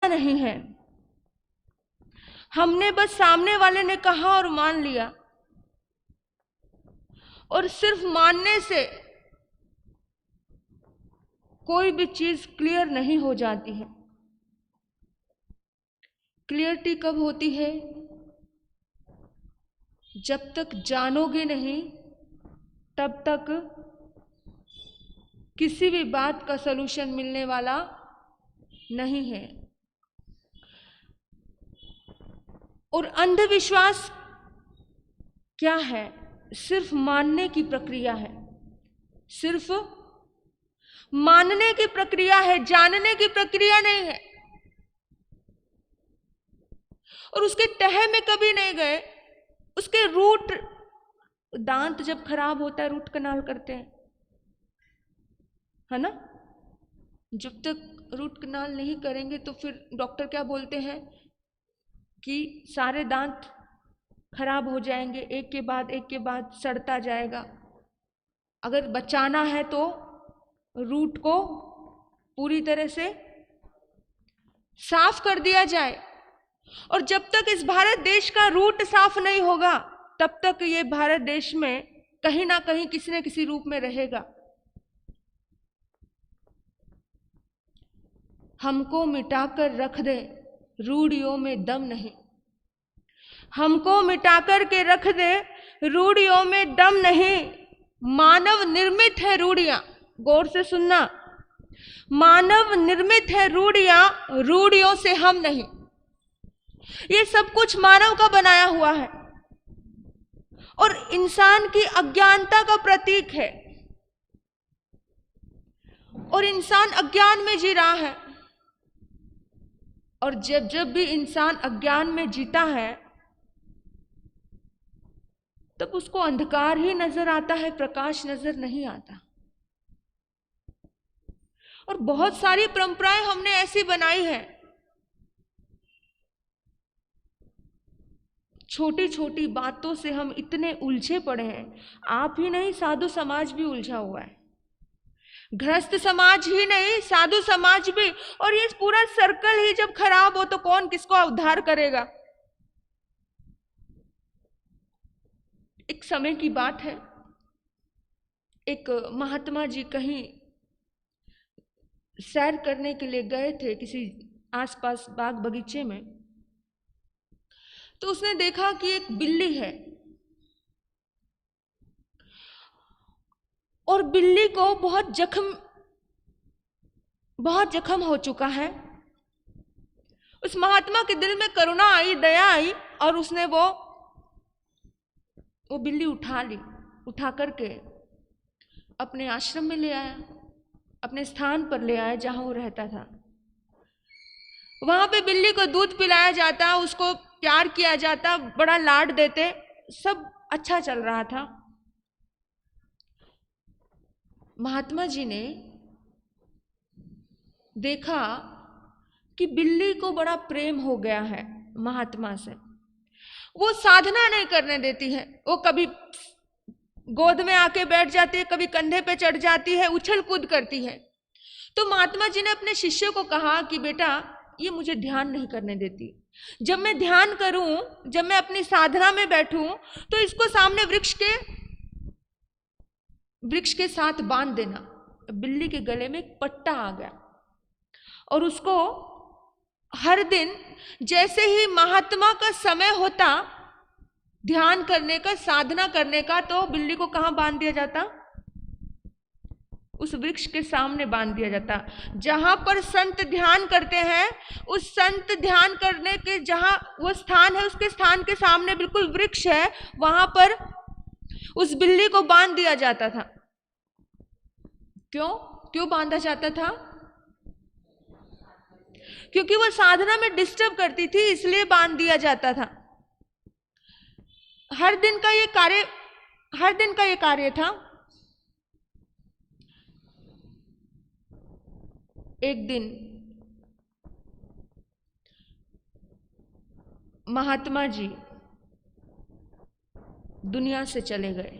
नहीं है। हमने बस सामने वाले ने कहा और मान लिया, और सिर्फ मानने से कोई भी चीज क्लियर नहीं हो जाती है। क्लियरिटी कब होती है? जब तक जानोगे नहीं तब तक किसी भी बात का सलूशन मिलने वाला नहीं है। और अंधविश्वास क्या है? सिर्फ मानने की प्रक्रिया है, सिर्फ मानने की प्रक्रिया है, जानने की प्रक्रिया नहीं है। और उसके तह में कभी नहीं गए। उसके रूट, दांत जब खराब होता है रूट कनाल करते हैं, है ना? जब तक रूट कनाल नहीं करेंगे तो फिर डॉक्टर क्या बोलते हैं कि सारे दांत खराब हो जाएंगे, एक के बाद सड़ता जाएगा। अगर बचाना है तो रूट को पूरी तरह से साफ कर दिया जाए। और जब तक इस भारत देश का रूट साफ नहीं होगा तब तक ये भारत देश में कहीं ना कहीं किसी न किसी रूप में रहेगा। हमको मिटाकर रख दे, रूढ़ियों में दम नहीं। हमको मिटाकर के रख दे, रूढ़ियों में दम नहीं। मानव निर्मित है रूढ़ियां, गौर से सुनना, मानव निर्मित है रूढ़ियां, रूढ़ियों से हम नहीं। ये सब कुछ मानव का बनाया हुआ है और इंसान की अज्ञानता का प्रतीक है। और इंसान अज्ञान में जी रहा है। और जब जब भी इंसान अज्ञान में जीता है तब उसको अंधकार ही नजर आता है, प्रकाश नजर नहीं आता। और बहुत सारी परंपराएं हमने ऐसी बनाई है, छोटी छोटी बातों से हम इतने उलझे पड़े हैं। आप ही नहीं, साधु समाज भी उलझा हुआ है। गृहस्थ समाज ही नहीं, साधु समाज भी। और ये पूरा सर्कल ही जब खराब हो तो कौन किसको उद्धार करेगा? एक समय की बात है, एक महात्मा जी कहीं सैर करने के लिए गए थे किसी आसपास बाग बगीचे में। तो उसने देखा कि एक बिल्ली है और बिल्ली को बहुत जख्म हो चुका है। उस महात्मा के दिल में करुणा आई, दया आई और उसने वो बिल्ली उठा करके अपने आश्रम में ले आया, अपने स्थान पर ले आया जहां वो रहता था। वहां पे बिल्ली को दूध पिलाया जाता, उसको प्यार किया जाता, बड़ा लाड देते, सब अच्छा चल रहा था। महात्मा जी ने देखा कि बिल्ली को बड़ा प्रेम हो गया है महात्मा से। वो साधना नहीं करने देती है, वो कभी गोद में आके बैठ जाती है, कभी कंधे पे चढ़ जाती है, उछल कूद करती है। तो महात्मा जी ने अपने शिष्य को कहा कि बेटा, ये मुझे ध्यान नहीं करने देती। जब मैं ध्यान करूं, जब मैं अपनी साधना में बैठूं तो इसको सामने वृक्ष के साथ बांध देना। बिल्ली के गले में एक पट्टा आ गया और उसको हर दिन जैसे ही महात्मा का समय होता ध्यान करने का, साधना करने का, तो बिल्ली को कहां बांध दिया जाता? उस वृक्ष के सामने बांध दिया जाता। जहां पर संत ध्यान करते हैं, उस संत ध्यान करने के जहां वो स्थान है, उसके स्थान के सामने बिल्कुल वृक्ष है, वहां पर उस बिल्ली को बांध दिया जाता था। क्यों बांधा जाता था? क्योंकि वो साधना में डिस्टर्ब करती थी, इसलिए बांध दिया जाता था। हर दिन का ये कार्य था। एक दिन महात्मा जी दुनिया से चले गए।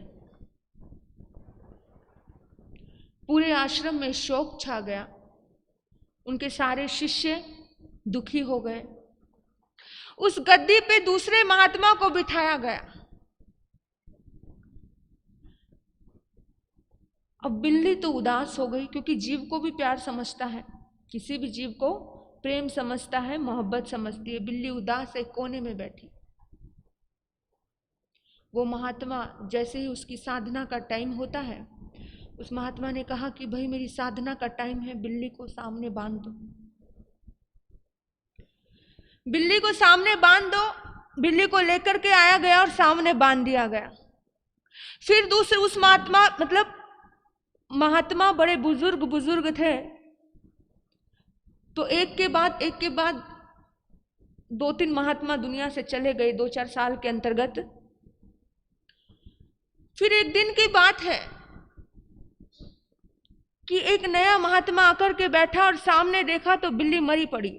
पूरे आश्रम में शोक छा गया। उनके सारे शिष्य दुखी हो गए। उस गद्दी पे दूसरे महात्मा को बिठाया गया। अब बिल्ली तो उदास हो गई, क्योंकि जीव को भी प्यार समझता है, किसी भी जीव को प्रेम समझता है, मोहब्बत समझती है। बिल्ली उदास एक कोने में बैठी। वो महात्मा जैसे ही उसकी साधना का टाइम होता है, उस महात्मा ने कहा कि भाई मेरी साधना का टाइम है, बिल्ली को सामने बांध दो। बिल्ली को सामने बांध दो। बिल्ली को लेकर के आया गया और सामने बांध दिया गया। फिर दूसरे उस महात्मा, मतलब महात्मा बड़े बुजुर्ग थे, तो एक के बाद 2-3 महात्मा दुनिया से चले गए 2-4 साल के अंतर्गत। फिर एक दिन की बात है कि एक नया महात्मा आकर के बैठा और सामने देखा तो बिल्ली मरी पड़ी,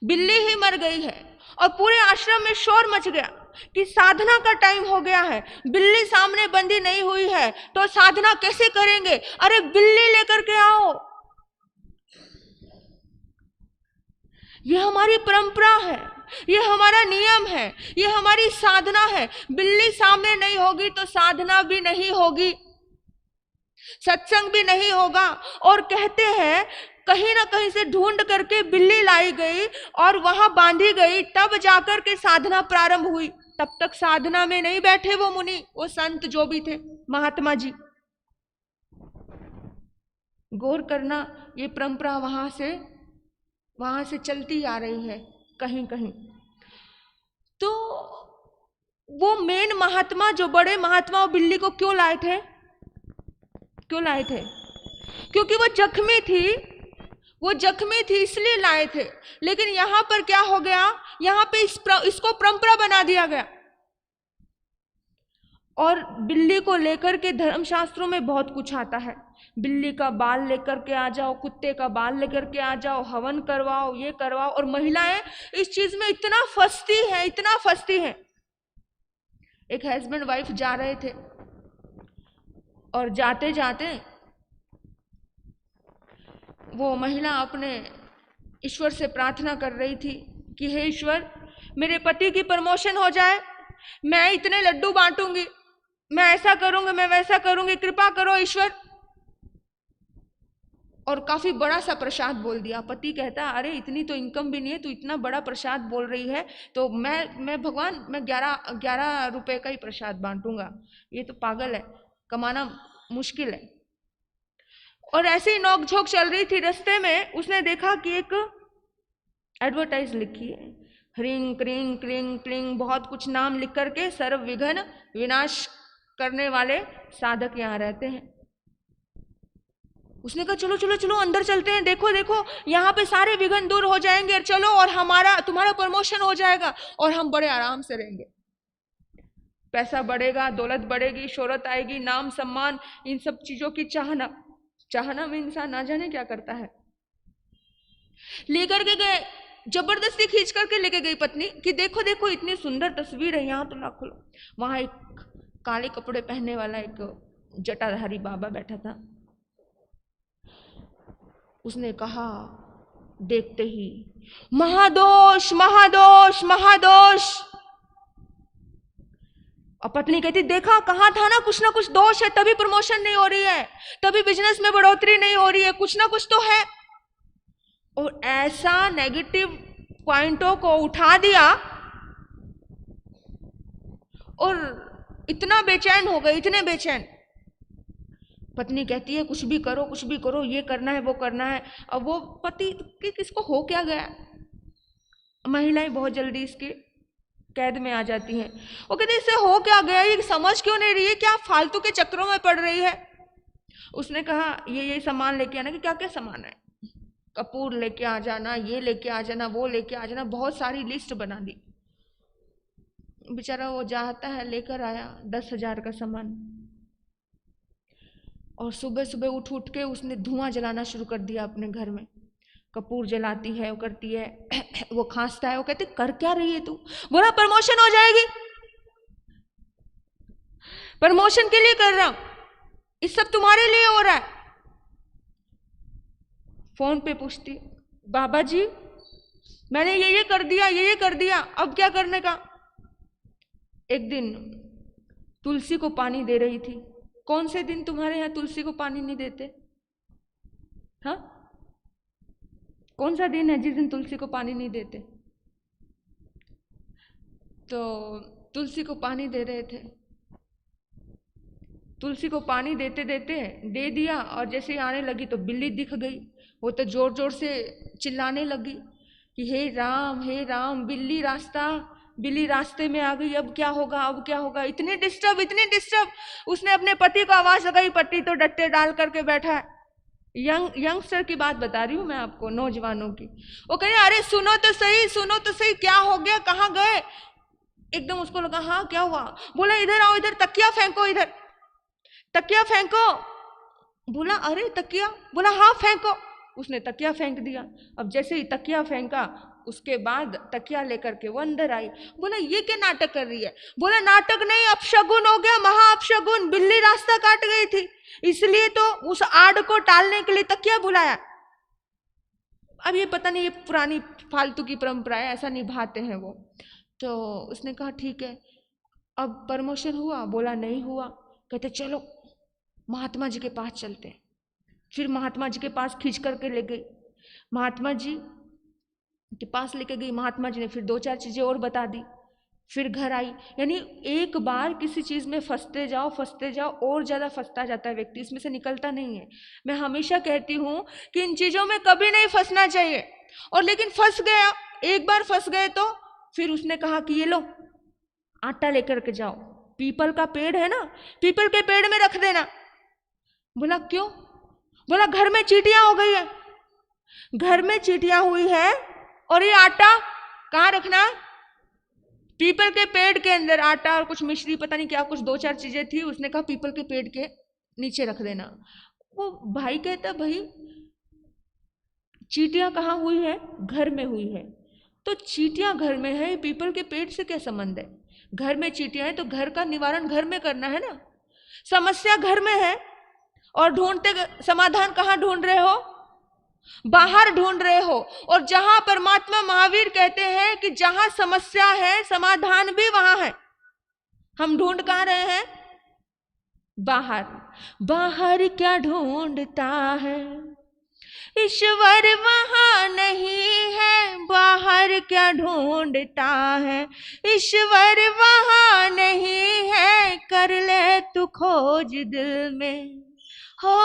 बिल्ली ही मर गई है। और पूरे आश्रम में शोर मच गया कि साधना का टाइम हो गया है, बिल्ली सामने बंदी नहीं हुई है तो साधना कैसे करेंगे? अरे बिल्ली लेकर के आओ। यह हमारी परंपरा है, ये हमारा नियम है, ये हमारी साधना है। बिल्ली सामने नहीं होगी तो साधना भी नहीं होगी, सत्संग भी नहीं होगा। और कहते हैं कहीं ना कहीं से ढूंढ करके बिल्ली लाई गई और वहां बांधी गई, तब जाकर के साधना प्रारंभ हुई। तब तक साधना में नहीं बैठे वो मुनि, वो संत जो भी थे, महात्मा जी। गौर करना, ये परंपरा वहां से चलती आ रही है कहीं कहीं। तो वो मेन महात्मा, जो बड़े महात्मा, वो बिल्ली को क्यों लाए थे? क्योंकि वो जख्मी थी इसलिए लाए थे। लेकिन यहां पर क्या हो गया, यहां पे इसको परंपरा बना दिया गया। और बिल्ली को लेकर के धर्मशास्त्रों में बहुत कुछ आता है। बिल्ली का बाल लेकर के आ जाओ, कुत्ते का बाल लेकर के आ जाओ, हवन करवाओ, ये करवाओ। और महिलाएं इस चीज में इतना फंसती हैं। एक हस्बैंड वाइफ जा रहे थे और जाते जाते वो महिला अपने ईश्वर से प्रार्थना कर रही थी कि हे ईश्वर, मेरे पति की प्रमोशन हो जाए, मैं इतने लड्डू बांटूंगी, मैं ऐसा करूंगी, मैं वैसा करूंगी, कृपा करो ईश्वर। और काफी बड़ा सा प्रसाद बोल दिया। पति कहता, अरे इतनी तो इनकम भी नहीं है, तू इतना बड़ा प्रसाद बोल रही है, तो मैं भगवान, मैं 11 रुपए का ही प्रसाद बांटूंगा। ये तो पागल है, कमाना मुश्किल है। और ऐसे ही नोकझोंक चल रही थी। रास्ते में उसने देखा कि एक एडवर्टाइज लिखी है, ह्रीं क्रीं क्लीं क्लीं, बहुत कुछ नाम लिख करके, सर्व विघ्न विनाश करने वाले साधक यहाँ रहते हैं। उसने कहा चलो चलो चलो अंदर चलते हैं, देखो देखो यहाँ पे सारे विघ्न दूर हो जाएंगे, और चलो, और तुम्हारा प्रमोशन हो जाएगा और हम बड़े आराम से रहेंगे। पैसा बढ़ेगा, दौलत बढ़ेगी, शोहरत आएगी, नाम सम्मान, इन सब चीजों की चाहना में इंसान ना जाने क्या करता है। लेकर के गए, जबरदस्ती खींच करके लेके गई पत्नी कि देखो देखो इतनी सुंदर तस्वीर है, यहाँ तो ना खोलो। वहां एक काले कपड़े पहनने वाला एक जटाधारी बाबा बैठा था। उसने कहा देखते ही, महादोष महादोष महादोष। और पत्नी कहती, देखा, कहा था ना कुछ दोष है, तभी प्रमोशन नहीं हो रही है, तभी बिजनेस में बढ़ोतरी नहीं हो रही है, कुछ ना कुछ तो है। और ऐसा नेगेटिव पॉइंटों को उठा दिया और इतना बेचैन हो गए, इतने बेचैन। पत्नी कहती है कुछ भी करो, ये करना है, वो करना है। अब वो पति कि किसको हो क्या गया। महिलाएं बहुत जल्दी इसके कैद में आ जाती हैं। वो कहते इससे हो क्या गया, ये समझ क्यों नहीं रही है, क्या फालतू के चक्रों में पड़ रही है। उसने कहा ये सामान लेके आना। कि क्या क्या सामान है? कपूर लेके आ जाना, ये लेके आ जाना, वो लेके आ जाना। बहुत सारी लिस्ट बना दी। बेचारा वो जाता है, लेकर आया 10,000 का सामान। और सुबह सुबह उठ के उसने धुआं जलाना शुरू कर दिया अपने घर में। कपूर जलाती है, वो करती है, वो खांसता है। वो कहते कर क्या रही है तू? बोला प्रमोशन हो जाएगी, प्रमोशन के लिए कर रहा हूं, इस सब तुम्हारे लिए हो रहा है। फोन पे पूछती, बाबा जी मैंने ये कर दिया, ये कर दिया, अब क्या करने का। एक दिन तुलसी को पानी दे रही थी। कौन से दिन तुम्हारे यहाँ तुलसी को पानी नहीं देते? हाँ, कौन सा दिन है जिस दिन तुलसी को पानी नहीं देते? तो तुलसी को पानी दे रहे थे। तुलसी को पानी देते देते दे दिया, और जैसे ही आने लगी तो बिल्ली दिख गई। वो तो जोर जोर से चिल्लाने लगी कि हे राम, बिल्ली रास्ते में आ गई, अब क्या होगा, अब क्या होगा। इतनी डिस्टर्ब। उसने अपने पति को आवाज लगाई, पति तो डट्टे डाल करके बैठा है। यंगस्टर की बात बता रही हूँ मैं आपको, नौजवानों की। वो कह रहे अरे सुनो तो सही, क्या हो गया, कहाँ गए। एकदम उसको लगा हाँ क्या हुआ। बोला इधर आओ, इधर तकिया फेंको, इधर तकिया फेंको। बोला अरे तकिया, बोला हाँ फेंको। उसने तकिया फेंक दिया। अब जैसे ही तकिया फेंका, उसके बाद तकिया लेकर के वो अंदर आई। बोला ये क्या नाटक कर रही है। बोला नाटक नहीं, अपशगुन हो गया, महा अपशगुन। बिल्ली रास्ता काट गई थी, इसलिए तो उस आड़ को टालने के लिए तकिया बुलाया। अब ये पता नहीं, ये पुरानी फालतू की परंपरा है, ऐसा निभाते हैं वो। तो उसने कहा ठीक है, अब प्रमोशन हुआ। बोला नहीं हुआ। कहते चलो महात्मा जी के पास चलते हैं। फिर महात्मा जी के पास खींच करके ले गई। महात्मा जी के पास लेके गई। महात्मा जी ने फिर 2-4 चीजें और बता दी। फिर घर आई। यानी एक बार किसी चीज में फंसते जाओ और ज्यादा फंसता जाता है व्यक्ति, इसमें से निकलता नहीं है। मैं हमेशा कहती हूँ कि इन चीजों में कभी नहीं फंसना चाहिए। और लेकिन फंस गया, एक बार फंस गए तो फिर उसने कहा कि ये लो आटा लेकर के जाओ, पीपल का पेड़ है ना, पीपल के पेड़ में रख देना। बोला क्यों। बोला घर में चींटियां हो गई है, घर में चींटियां हुई है, और ये आटा कहाँ रखना, पीपल के पेड़ के अंदर। आटा और कुछ मिश्री, पता नहीं क्या, कुछ 2-4 चीजें थी। उसने कहा पीपल के पेड़ के नीचे रख देना। वो भाई कहता भाई चींटियां कहाँ हुई है, घर में हुई है। तो चींटियां घर में है, पीपल के पेड़ से क्या संबंध है। घर में चींटियां है तो घर का निवारण घर में करना है ना। समस्या घर में है और ढूंढते समाधान कहाँ ढूंढ रहे हो, बाहर ढूंढ रहे हो। और जहां परमात्मा महावीर कहते हैं कि जहां समस्या है समाधान भी वहां है। हम ढूंढ कहाँ रहे हैं, बाहर। बाहर क्या ढूंढता है, ईश्वर वहां नहीं है। बाहर क्या ढूंढता है, ईश्वर वहां नहीं है। कर ले तू खोज दिल में, हो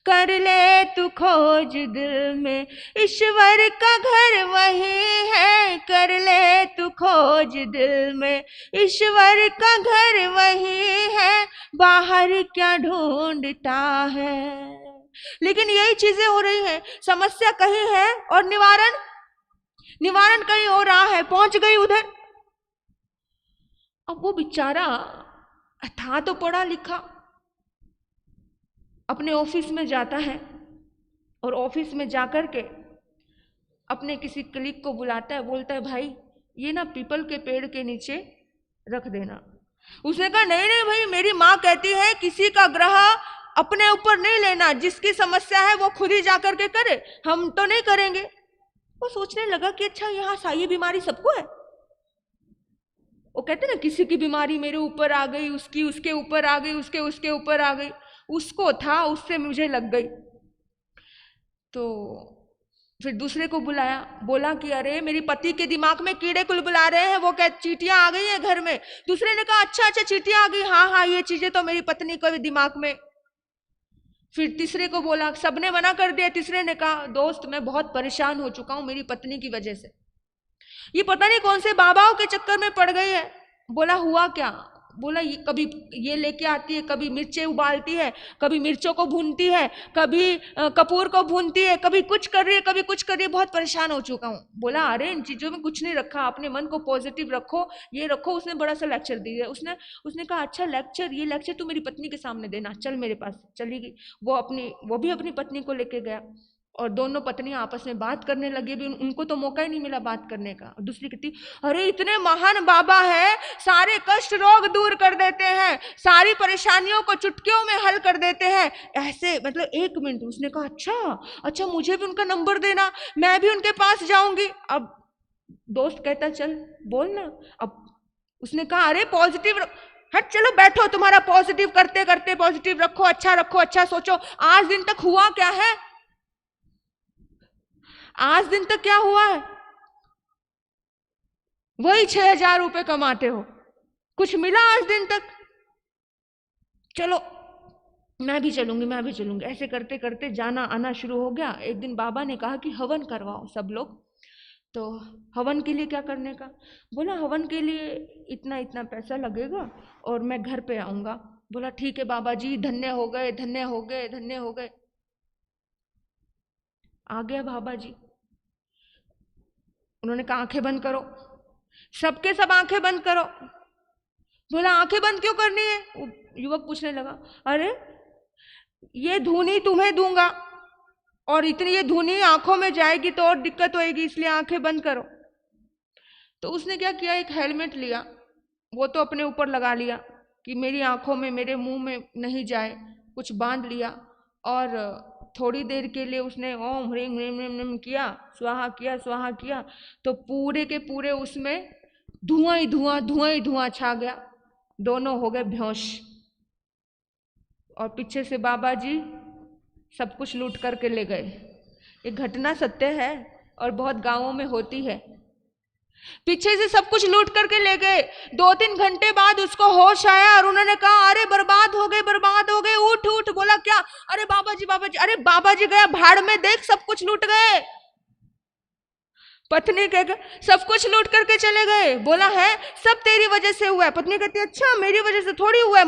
कर ले तू खोज दिल में। ईश्वर का घर वही है, कर ले तू खोज दिल में। ईश्वर का घर वही है, बाहर क्या ढूंढता है। लेकिन यही चीजें हो रही हैं, समस्या कहीं है और निवारण कहीं हो रहा है, पहुंच गई उधर। अब वो बेचारा था तो पढ़ा लिखा, अपने ऑफिस में जाता है और ऑफिस में जाकर के अपने किसी क्लिक को बुलाता है, बोलता है भाई ये ना पीपल के पेड़ के नीचे रख देना। उसने कहा नहीं नहीं भाई, मेरी माँ कहती है किसी का ग्रह अपने ऊपर नहीं लेना, जिसकी समस्या है वो खुद ही जाकर के करे, हम तो नहीं करेंगे। वो सोचने लगा कि अच्छा यहाँ ये बीमारी सबको है। वो कहते ना किसी की बीमारी मेरे ऊपर आ गई, उसकी उसके ऊपर आ गई, उसके उसके ऊपर आ गई। उसको था, उससे मुझे लग गई। तो फिर दूसरे को बुलाया, बोला कि अरे मेरी पति के दिमाग में कीड़े कुल बुला रहे हैं, वो क्या चींटियां आ गई हैं घर में। दूसरे ने कहा अच्छा अच्छा चींटियां आ गई, हाँ हाँ ये चीजें तो मेरी पत्नी को भी दिमाग में। फिर तीसरे को बोला, सबने मना कर दिया। तीसरे ने कहा दोस्त मैं बहुत परेशान हो चुका हूं मेरी पत्नी की वजह से, ये पता नहीं कौन से बाबाओं के चक्कर में पड़ गई है। बोला हुआ क्या। बोला ये कभी ये लेके आती है, कभी मिर्चें उबालती है, कभी मिर्चों को भूनती है, कभी कपूर को भूनती है, कभी कुछ कर रही है, कभी कुछ कर रही है, बहुत परेशान हो चुका हूँ। बोला अरे इन चीज़ों में कुछ नहीं रखा, अपने मन को पॉजिटिव रखो, ये रखो। उसने बड़ा सा लेक्चर दिया। उसने कहा अच्छा लेक्चर, ये लेक्चर तू मेरी पत्नी के सामने देना, चल मेरे पास। चली गई वो भी अपनी पत्नी को लेके गया। और दोनों पत्नियां आपस में बात करने लगी, भी उनको तो मौका ही नहीं मिला बात करने का। और दूसरी कहती, अरे इतने महान बाबा है, सारे कष्ट रोग दूर कर देते हैं, सारी परेशानियों को चुटकियों में हल कर देते हैं, ऐसे मतलब 1 मिनट। उसने कहा अच्छा मुझे भी उनका नंबर देना, मैं भी उनके पास जाऊंगी। अब दोस्त कहता चल बोल ना। अब उसने कहा अरे पॉजिटिव, हट चलो बैठो, तुम्हारा पॉजिटिव करते करते पॉजिटिव रखो, अच्छा सोचो। आज दिन तक हुआ क्या है? आज दिन तक क्या हुआ है? वही 6,000 रुपए कमाते हो, कुछ मिला आज दिन तक? चलो मैं भी चलूंगी। ऐसे करते करते जाना आना शुरू हो गया। एक दिन बाबा ने कहा कि हवन करवाओ सब लोग। तो हवन के लिए क्या करने का? बोला हवन के लिए इतना इतना पैसा लगेगा और मैं घर पे आऊंगा। बोला ठीक है बाबा जी, धन्य हो गए। आ गया बाबा जी, उन्होंने कहा आंखें बंद करो, सबके सब आंखें बंद करो। बोला आंखें बंद क्यों करनी है? युवक पूछने लगा, अरे ये धुनी तुम्हें दूंगा और इतनी ये धुनी आंखों में जाएगी तो और दिक्कत होएगी, इसलिए आंखें बंद करो। तो उसने क्या किया, एक हेलमेट लिया, वो तो अपने ऊपर लगा लिया कि मेरी आंखों में मेरे मुंह में नहीं जाए, कुछ बांध लिया। और थोड़ी देर के लिए उसने ओम ह्रीम ह्रीम किया, स्वाहा किया, तो पूरे के पूरे उसमें धुआं ही धुआं छा गया। दोनों हो गए बेहोश। और पीछे से बाबा जी सब कुछ लूट करके ले गए। ये घटना सत्य है और बहुत गांवों में होती है। पीछे से सब कुछ लूट करके ले गए। 2-3 घंटे बाद उसको होश आया और उन्होंने कहा अरे बर्बाद हो गए, उठ। बोला क्या? अरे बाबा जी, अरे बाबा जी गया भाड़ में, देख सब कुछ लूट गए। पत्नी कह सब कुछ लूट करके चले गए। बोला है सब तेरी वजह से हुआ है। पत्नी कहती अच्छा मेरी वजह से थोड़ी हुआ है,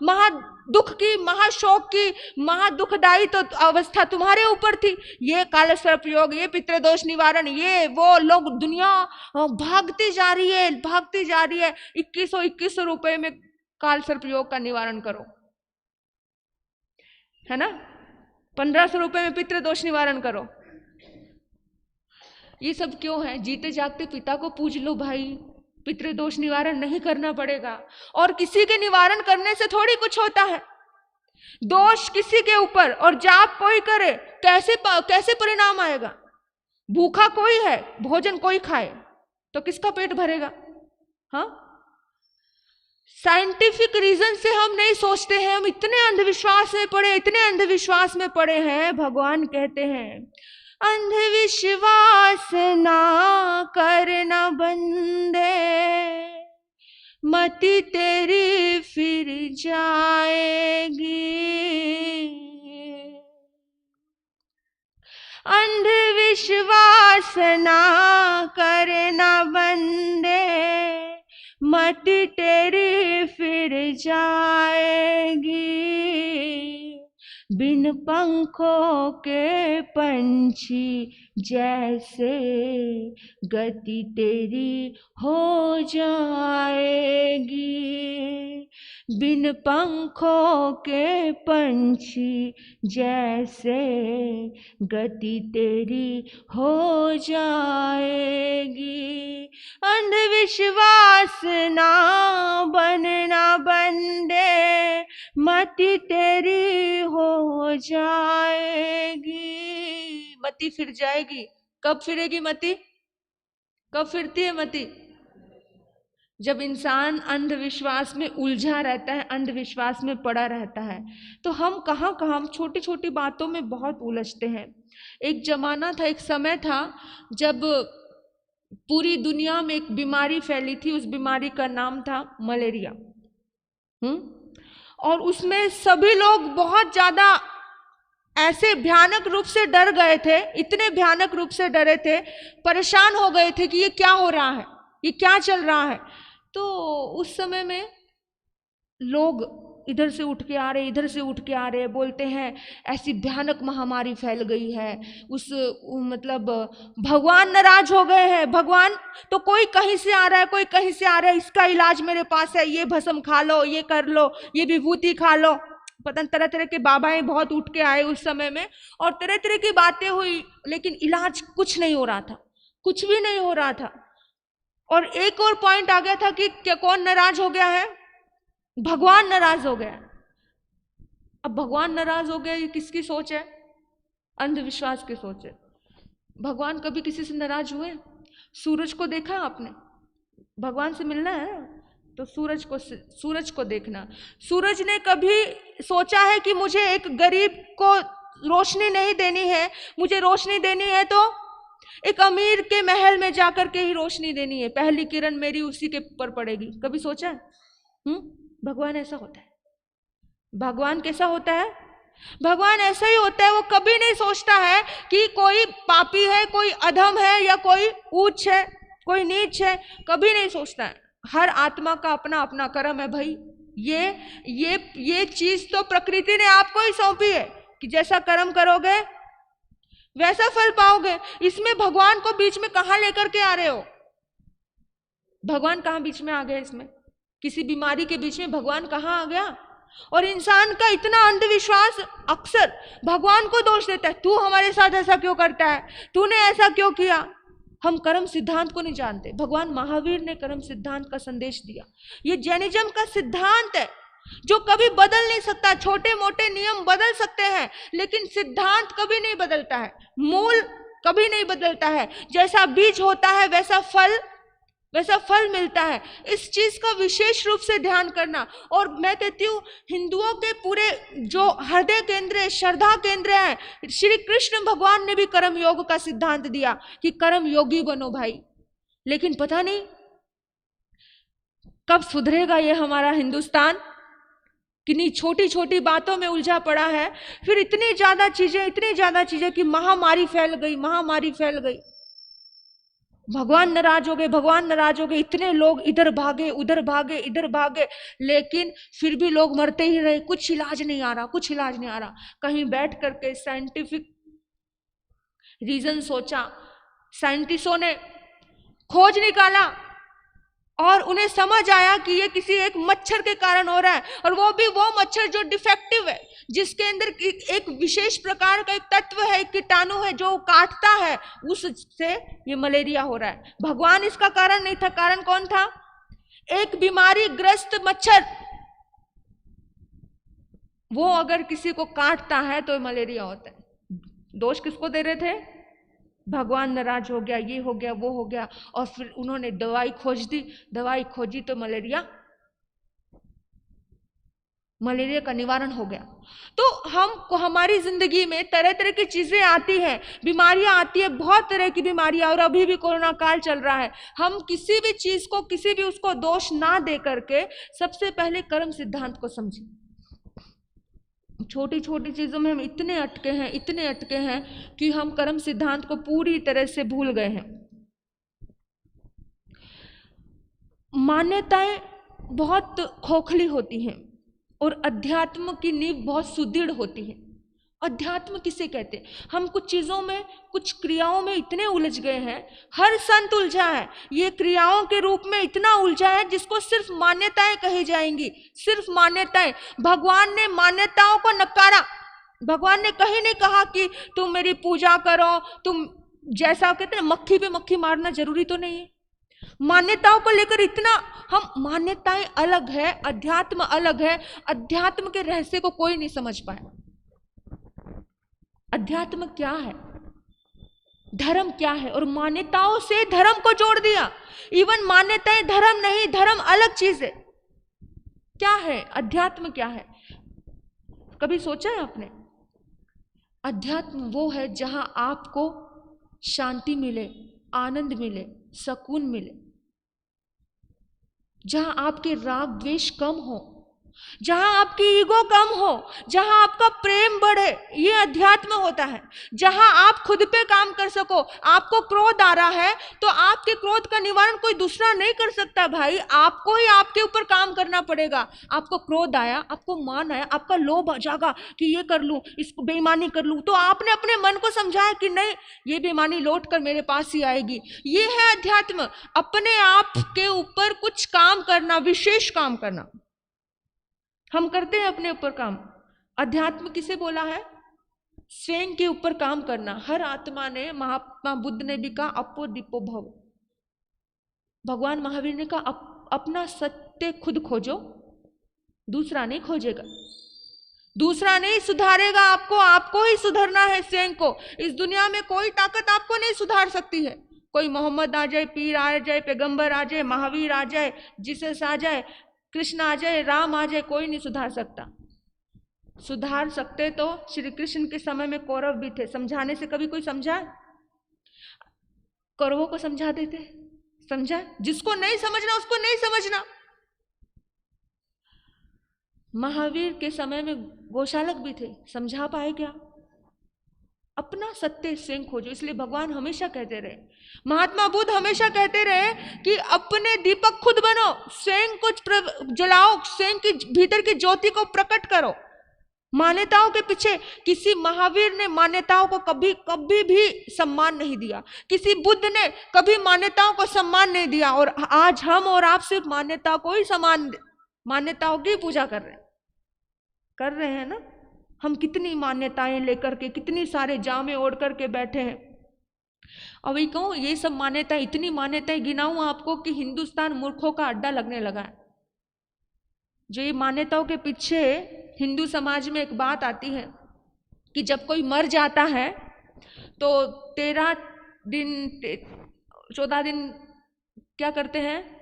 महा दुख की, महाशोक की, महादुखदायी तो अवस्था तुम्हारे ऊपर थी। ये काल सर्प योग, ये पितृदोष निवारण, ये वो, लोग दुनिया भागती जा रही है। 2100 रुपए में काल सर्प योग का निवारण करो, है ना? 1500 रुपए में पितृदोष निवारण करो। ये सब क्यों है? जीते जागते पिता को पूज लो भाई, पितृदोष निवारण नहीं करना पड़ेगा। और किसी के निवारण करने से थोड़ी कुछ होता है। दोष किसी के ऊपर और जाप कोई करे, कैसे परिणाम आएगा? भूखा कोई है, भोजन कोई खाए तो किसका पेट भरेगा? हाँ, साइंटिफिक रीजन से हम नहीं सोचते हैं। हम इतने अंधविश्वास में पड़े हैं। भगवान कहते हैं अंधविश्वास ना करना बंदे, मति तेरी फिर जाएगी। अंधविश्वास ना करना बंदे, मति तेरी फिर जाएगी। बिन पंखों के पंछी जैसे गति तेरी हो जाएगी। बिन पंखों के पंछी जैसे गति तेरी हो जाएगी। अंधविश्वास ना बनना बंदे, मति तेरी हो जाएगी। मति फिर जाएगी। कब फिरेगी मति? कब फिरती है मति? जब इंसान अंधविश्वास में उलझा रहता है, अंधविश्वास में पड़ा रहता है। तो हम कहाँ छोटी छोटी बातों में बहुत उलझते हैं। एक जमाना था, एक समय था जब पूरी दुनिया में एक बीमारी फैली थी। उस बीमारी का नाम था मलेरिया। और उसमें सभी लोग बहुत ज्यादा ऐसे भयानक रूप से डर गए थे, इतने भयानक रूप से डरे थे, परेशान हो गए थे कि ये क्या हो रहा है, ये क्या चल रहा है। तो उस समय में लोग इधर से उठ के आ रहे, बोलते हैं ऐसी भयानक महामारी फैल गई है, मतलब भगवान नाराज हो गए हैं। भगवान तो कोई कहीं से आ रहा है, कोई कहीं से आ रहा है, इसका इलाज मेरे पास है, ये भस्म खा लो, ये कर लो, ये विभूति खा लो। पता नहीं तरह तरह के बाबाएं बहुत उठ के आए उस समय में और तरह तरह की बातें हुई, लेकिन इलाज कुछ नहीं हो रहा था, कुछ भी नहीं हो रहा था। और एक और पॉइंट आ गया था कि क्या कौन नाराज हो गया है? भगवान नाराज हो गया। अब भगवान नाराज हो गया, ये किसकी सोच है? अंधविश्वास की सोच है। भगवान कभी किसी से नाराज हुए? सूरज को देखा आपने? भगवान से मिलना है तो सूरज को देखना। सूरज ने कभी सोचा है कि मुझे एक गरीब को रोशनी नहीं देनी है, मुझे रोशनी देनी है तो एक अमीर के महल में जाकर के ही रोशनी देनी है, पहली किरण मेरी उसी के ऊपर पड़ेगी? कभी सोचा है? भगवान ऐसा होता है। भगवान कैसा होता है? भगवान ऐसा ही होता है। वो कभी नहीं सोचता है कि कोई पापी है, कोई अधम है, या कोई ऊंच है, कोई नीच है, कभी नहीं सोचता है। हर आत्मा का अपना अपना कर्म है भाई। ये चीज तो प्रकृति ने आपको ही सौंपी है कि जैसा कर्म करोगे वैसा फल पाओगे। इसमें भगवान को बीच में कहां लेकर के आ रहे हो? भगवान कहां बीच में आ गए? इसमें किसी बीमारी के बीच में भगवान कहां आ गया? और इंसान का इतना अंधविश्वास अक्सर भगवान को दोष देता है, तू हमारे साथ ऐसा क्यों करता है, तूने ऐसा क्यों किया। हम कर्म सिद्धांत को नहीं जानते। भगवान महावीर ने कर्म सिद्धांत का संदेश दिया। ये जैनिज्म का सिद्धांत है जो कभी बदल नहीं सकता। छोटे मोटे नियम बदल सकते हैं लेकिन सिद्धांत कभी नहीं बदलता है, मूल कभी नहीं बदलता है। जैसा बीज होता है वैसा फल मिलता है। इस चीज का विशेष रूप से ध्यान करना। और मैं कहती हूँ हिंदुओं के पूरे जो हृदय केंद्र है, श्रद्धा केंद्र है, श्री कृष्ण भगवान ने भी कर्म योग का सिद्धांत दिया कि कर्म योगी बनो भाई। लेकिन पता नहीं कब सुधरेगा ये हमारा हिंदुस्तान। कितनी छोटी छोटी बातों में उलझा पड़ा है, फिर इतनी ज्यादा चीजें कि महामारी फैल गई। भगवान नाराज हो गए, इतने लोग इधर भागे, लेकिन फिर भी लोग मरते ही रहे। कुछ इलाज नहीं आ रहा। कहीं बैठ करके साइंटिफिक रीजन सोचा, साइंटिस्टों ने खोज निकाला और उन्हें समझ आया कि ये किसी एक मच्छर के कारण हो रहा है, और वो भी वो मच्छर जो डिफेक्टिव है, जिसके अंदर एक विशेष प्रकार का एक तत्व है, एक कीटाणु है जो काटता है, उससे ये मलेरिया हो रहा है। भगवान इसका कारण नहीं था। कारण कौन था? एक बीमारी ग्रस्त मच्छर, वो अगर किसी को काटता है तो मलेरिया होता है। दोष किसको दे रहे थे? भगवान नाराज हो गया, ये हो गया, वो हो गया, और फिर उन्होंने दवाई खोजी तो मलेरिया का निवारण हो गया। तो हमारी जिंदगी में तरह तरह की चीजें आती हैं, बीमारियां आती है, बहुत तरह की बीमारियां, और अभी भी कोरोना काल चल रहा है। हम किसी भी चीज को, किसी भी उसको दोष ना दे करके सबसे पहले कर्म सिद्धांत को समझें। छोटी छोटी चीजों में हम इतने अटके हैं कि हम कर्म सिद्धांत को पूरी तरह से भूल गए हैं। मान्यताएं बहुत खोखली होती हैं और अध्यात्म की नींव बहुत सुदृढ़ होती है। अध्यात्म किसे कहते हैं? हम कुछ चीजों में, कुछ क्रियाओं में इतने उलझ गए हैं, हर संत उलझा है, ये क्रियाओं के रूप में इतना उलझा है जिसको सिर्फ मान्यताएं कही जाएंगी, सिर्फ मान्यताएं। भगवान ने मान्यताओं को नकारा। भगवान ने कहीं नहीं कहा कि तुम मेरी पूजा करो, तुम जैसा कहते हैं मक्खी पे मक्खी मारना जरूरी तो नहीं है। मान्यताओं को लेकर इतना हम, मान्यताएं अलग है, अध्यात्म अलग है। अध्यात्म के रहस्य को कोई नहीं समझ पाया। अध्यात्म क्या है, धर्म क्या है, और मान्यताओं से धर्म को जोड़ दिया। इवन मान्यताएं धर्म नहीं, धर्म अलग चीज है। क्या है अध्यात्म? क्या है? कभी सोचा है आपने? अध्यात्म वो है जहां आपको शांति मिले, आनंद मिले, सुकून मिले, जहां आपके राग द्वेष कम हो, जहां आपकी ईगो कम हो, जहां आपका प्रेम बढ़े, ये अध्यात्म होता है। जहां आप खुद पे काम कर सको। आपको क्रोध आ रहा है तो आपके क्रोध का निवारण कोई दूसरा नहीं कर सकता भाई, आपको ही आपके ऊपर काम करना पड़ेगा। आपको क्रोध आया, आपको मान आया, आपका लोभ जागा कि ये कर लूं, इसको बेईमानी कर लूं, तो आपने अपने मन को समझाया कि नहीं, ये बेईमानी लौट कर मेरे पास ही आएगी। ये है अध्यात्म। अपने आप के ऊपर कुछ काम करना, विशेष काम करना। हम करते हैं अपने ऊपर काम, अध्यात्म किसे बोला है? स्वयं के ऊपर काम करना। हर आत्मा ने, महात्मा बुद्ध ने भी कहा अपो दीपो भव। भगवान महावीर ने कहा अपना सत्य खुद खोजो, दूसरा नहीं खोजेगा, दूसरा नहीं सुधारेगा आपको, आपको ही सुधरना है स्वयं को। इस दुनिया में कोई ताकत आपको नहीं सुधार सकती है। कोई मोहम्मद आ जाए, पीर आ जाए, पैगंबर आ जाए, महावीर आ जाए, जीसस आ जाए, कृष्ण आ जाए, राम आ जाए, कोई नहीं सुधार सकता। सुधार सकते तो श्री कृष्ण के समय में कौरव भी थे। समझाने से कभी कोई समझा? कौरवों को समझा देते, समझा? जिसको नहीं समझना उसको नहीं समझना। महावीर के समय में गोशालक भी थे, समझा पाए क्या? अपना सत्य स्वयं खोजो। इसलिए भगवान हमेशा कहते रहे, महात्मा बुद्ध हमेशा कहते रहे कि अपने दीपक खुद बनो, स्वयं को जलाओ, स्वयं की भीतर की ज्योति को प्रकट करो। मान्यताओं के पीछे, किसी महावीर ने मान्यताओं को कभी भी सम्मान नहीं दिया, किसी बुद्ध ने कभी मान्यताओं को सम्मान नहीं दिया। और आज हम और आप सिर्फ मान्यता को ही सम्मान, मान्यताओं की पूजा कर रहे हैं ना। हम कितनी मान्यताएं लेकर के, कितनी सारे जामे ओढ़ करके बैठे हैं। अभी कहूँ ये सब मान्यताएं, इतनी मान्यताएं गिनाऊं आपको कि हिंदुस्तान मूर्खों का अड्डा लगने लगा है। जो ये मान्यताओं के पीछे हिंदू समाज में एक बात आती है कि जब कोई मर जाता है तो 13 दिन 14 दिन क्या करते हैं?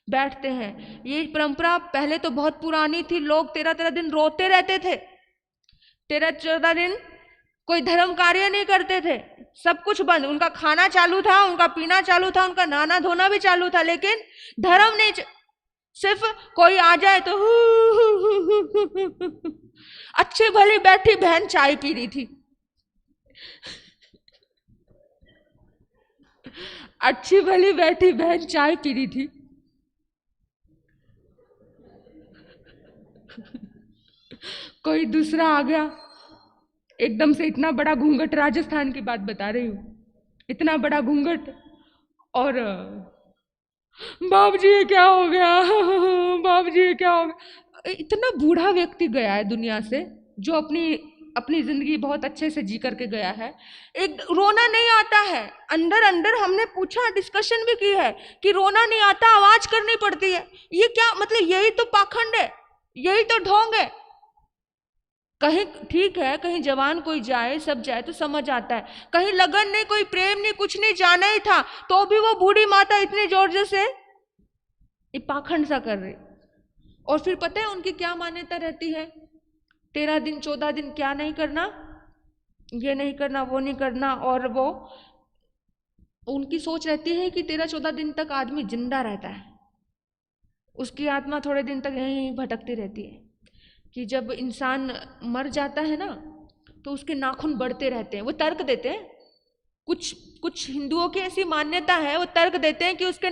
बैठते हैं। ये परंपरा पहले तो बहुत पुरानी थी। लोग 13-13 दिन रोते रहते थे, 13-14 दिन कोई धर्म कार्य नहीं करते थे, सब कुछ बंद। उनका खाना चालू था, उनका पीना चालू था, उनका नहाना धोना भी चालू था, लेकिन धर्म नहीं। सिर्फ कोई आ जाए तो अच्छी भली बैठी बहन चाय पी रही थी, अच्छी भली बैठी बहन चाय पी रही थी। कोई दूसरा आ गया, एकदम से इतना बड़ा घूंघट, राजस्थान की बात बता रही हूँ, इतना बड़ा घूंघट, और बाप जी ये क्या हो गया, बाप जी ये क्या हो गया। इतना बूढ़ा व्यक्ति गया है दुनिया से जो अपनी जिंदगी बहुत अच्छे से जी करके गया है। एक रोना नहीं आता है, अंदर अंदर हमने पूछा, डिस्कशन भी की है कि रोना नहीं आता, आवाज करनी पड़ती है। ये क्या मतलब? यही तो पाखंड है, यही तो ढोंग है। कहीं ठीक है, कहीं जवान कोई जाए, सब जाए तो समझ आता है, कहीं लगन नहीं, कोई प्रेम नहीं, कुछ नहीं, जाना ही था तो भी वो बूढ़ी माता इतनी जोर से ये पाखंड सा कर रही। और फिर पता है उनकी क्या मान्यता रहती है? 13 दिन 14 दिन क्या नहीं करना, ये नहीं करना, वो नहीं करना। और वो उनकी सोच रहती है कि 13-14 दिन तक आदमी जिंदा रहता है, उसकी आत्मा थोड़े दिन तक यहीं भटकती रहती है। कि जब इंसान मर जाता है ना तो उसके नाखून बढ़ते रहते हैं। वो तर्क देते हैं, कुछ हिंदुओं की ऐसी मान्यता है, वो तर्क देते हैं कि उसके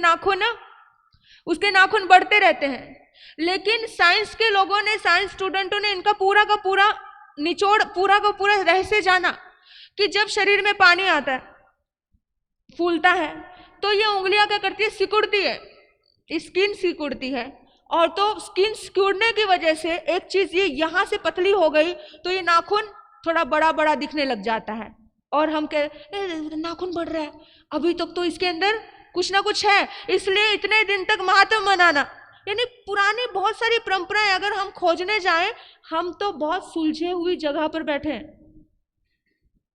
नाखून बढ़ते रहते हैं। लेकिन साइंस के लोगों ने, साइंस स्टूडेंटों ने इनका पूरा का पूरा निचोड़, पूरा का पूरा रहस्य जाना कि जब शरीर में पानी आता है, फूलता है, तो ये उंगलियां क्या करती है? सिकुड़ती है, स्किन सिकुड़ती है। और तो स्किन सिकुड़ने की वजह से एक चीज ये यहाँ से पतली हो गई तो ये नाखून थोड़ा बड़ा बड़ा दिखने लग जाता है। और हम कह नाखून बढ़ रहा है, अभी तक तो इसके अंदर कुछ ना कुछ है, इसलिए इतने दिन तक महात्म मनाना। यानी पुरानी बहुत सारी परंपराएं अगर हम खोजने जाएं, हम तो बहुत सुलझे हुई जगह पर बैठे हैं।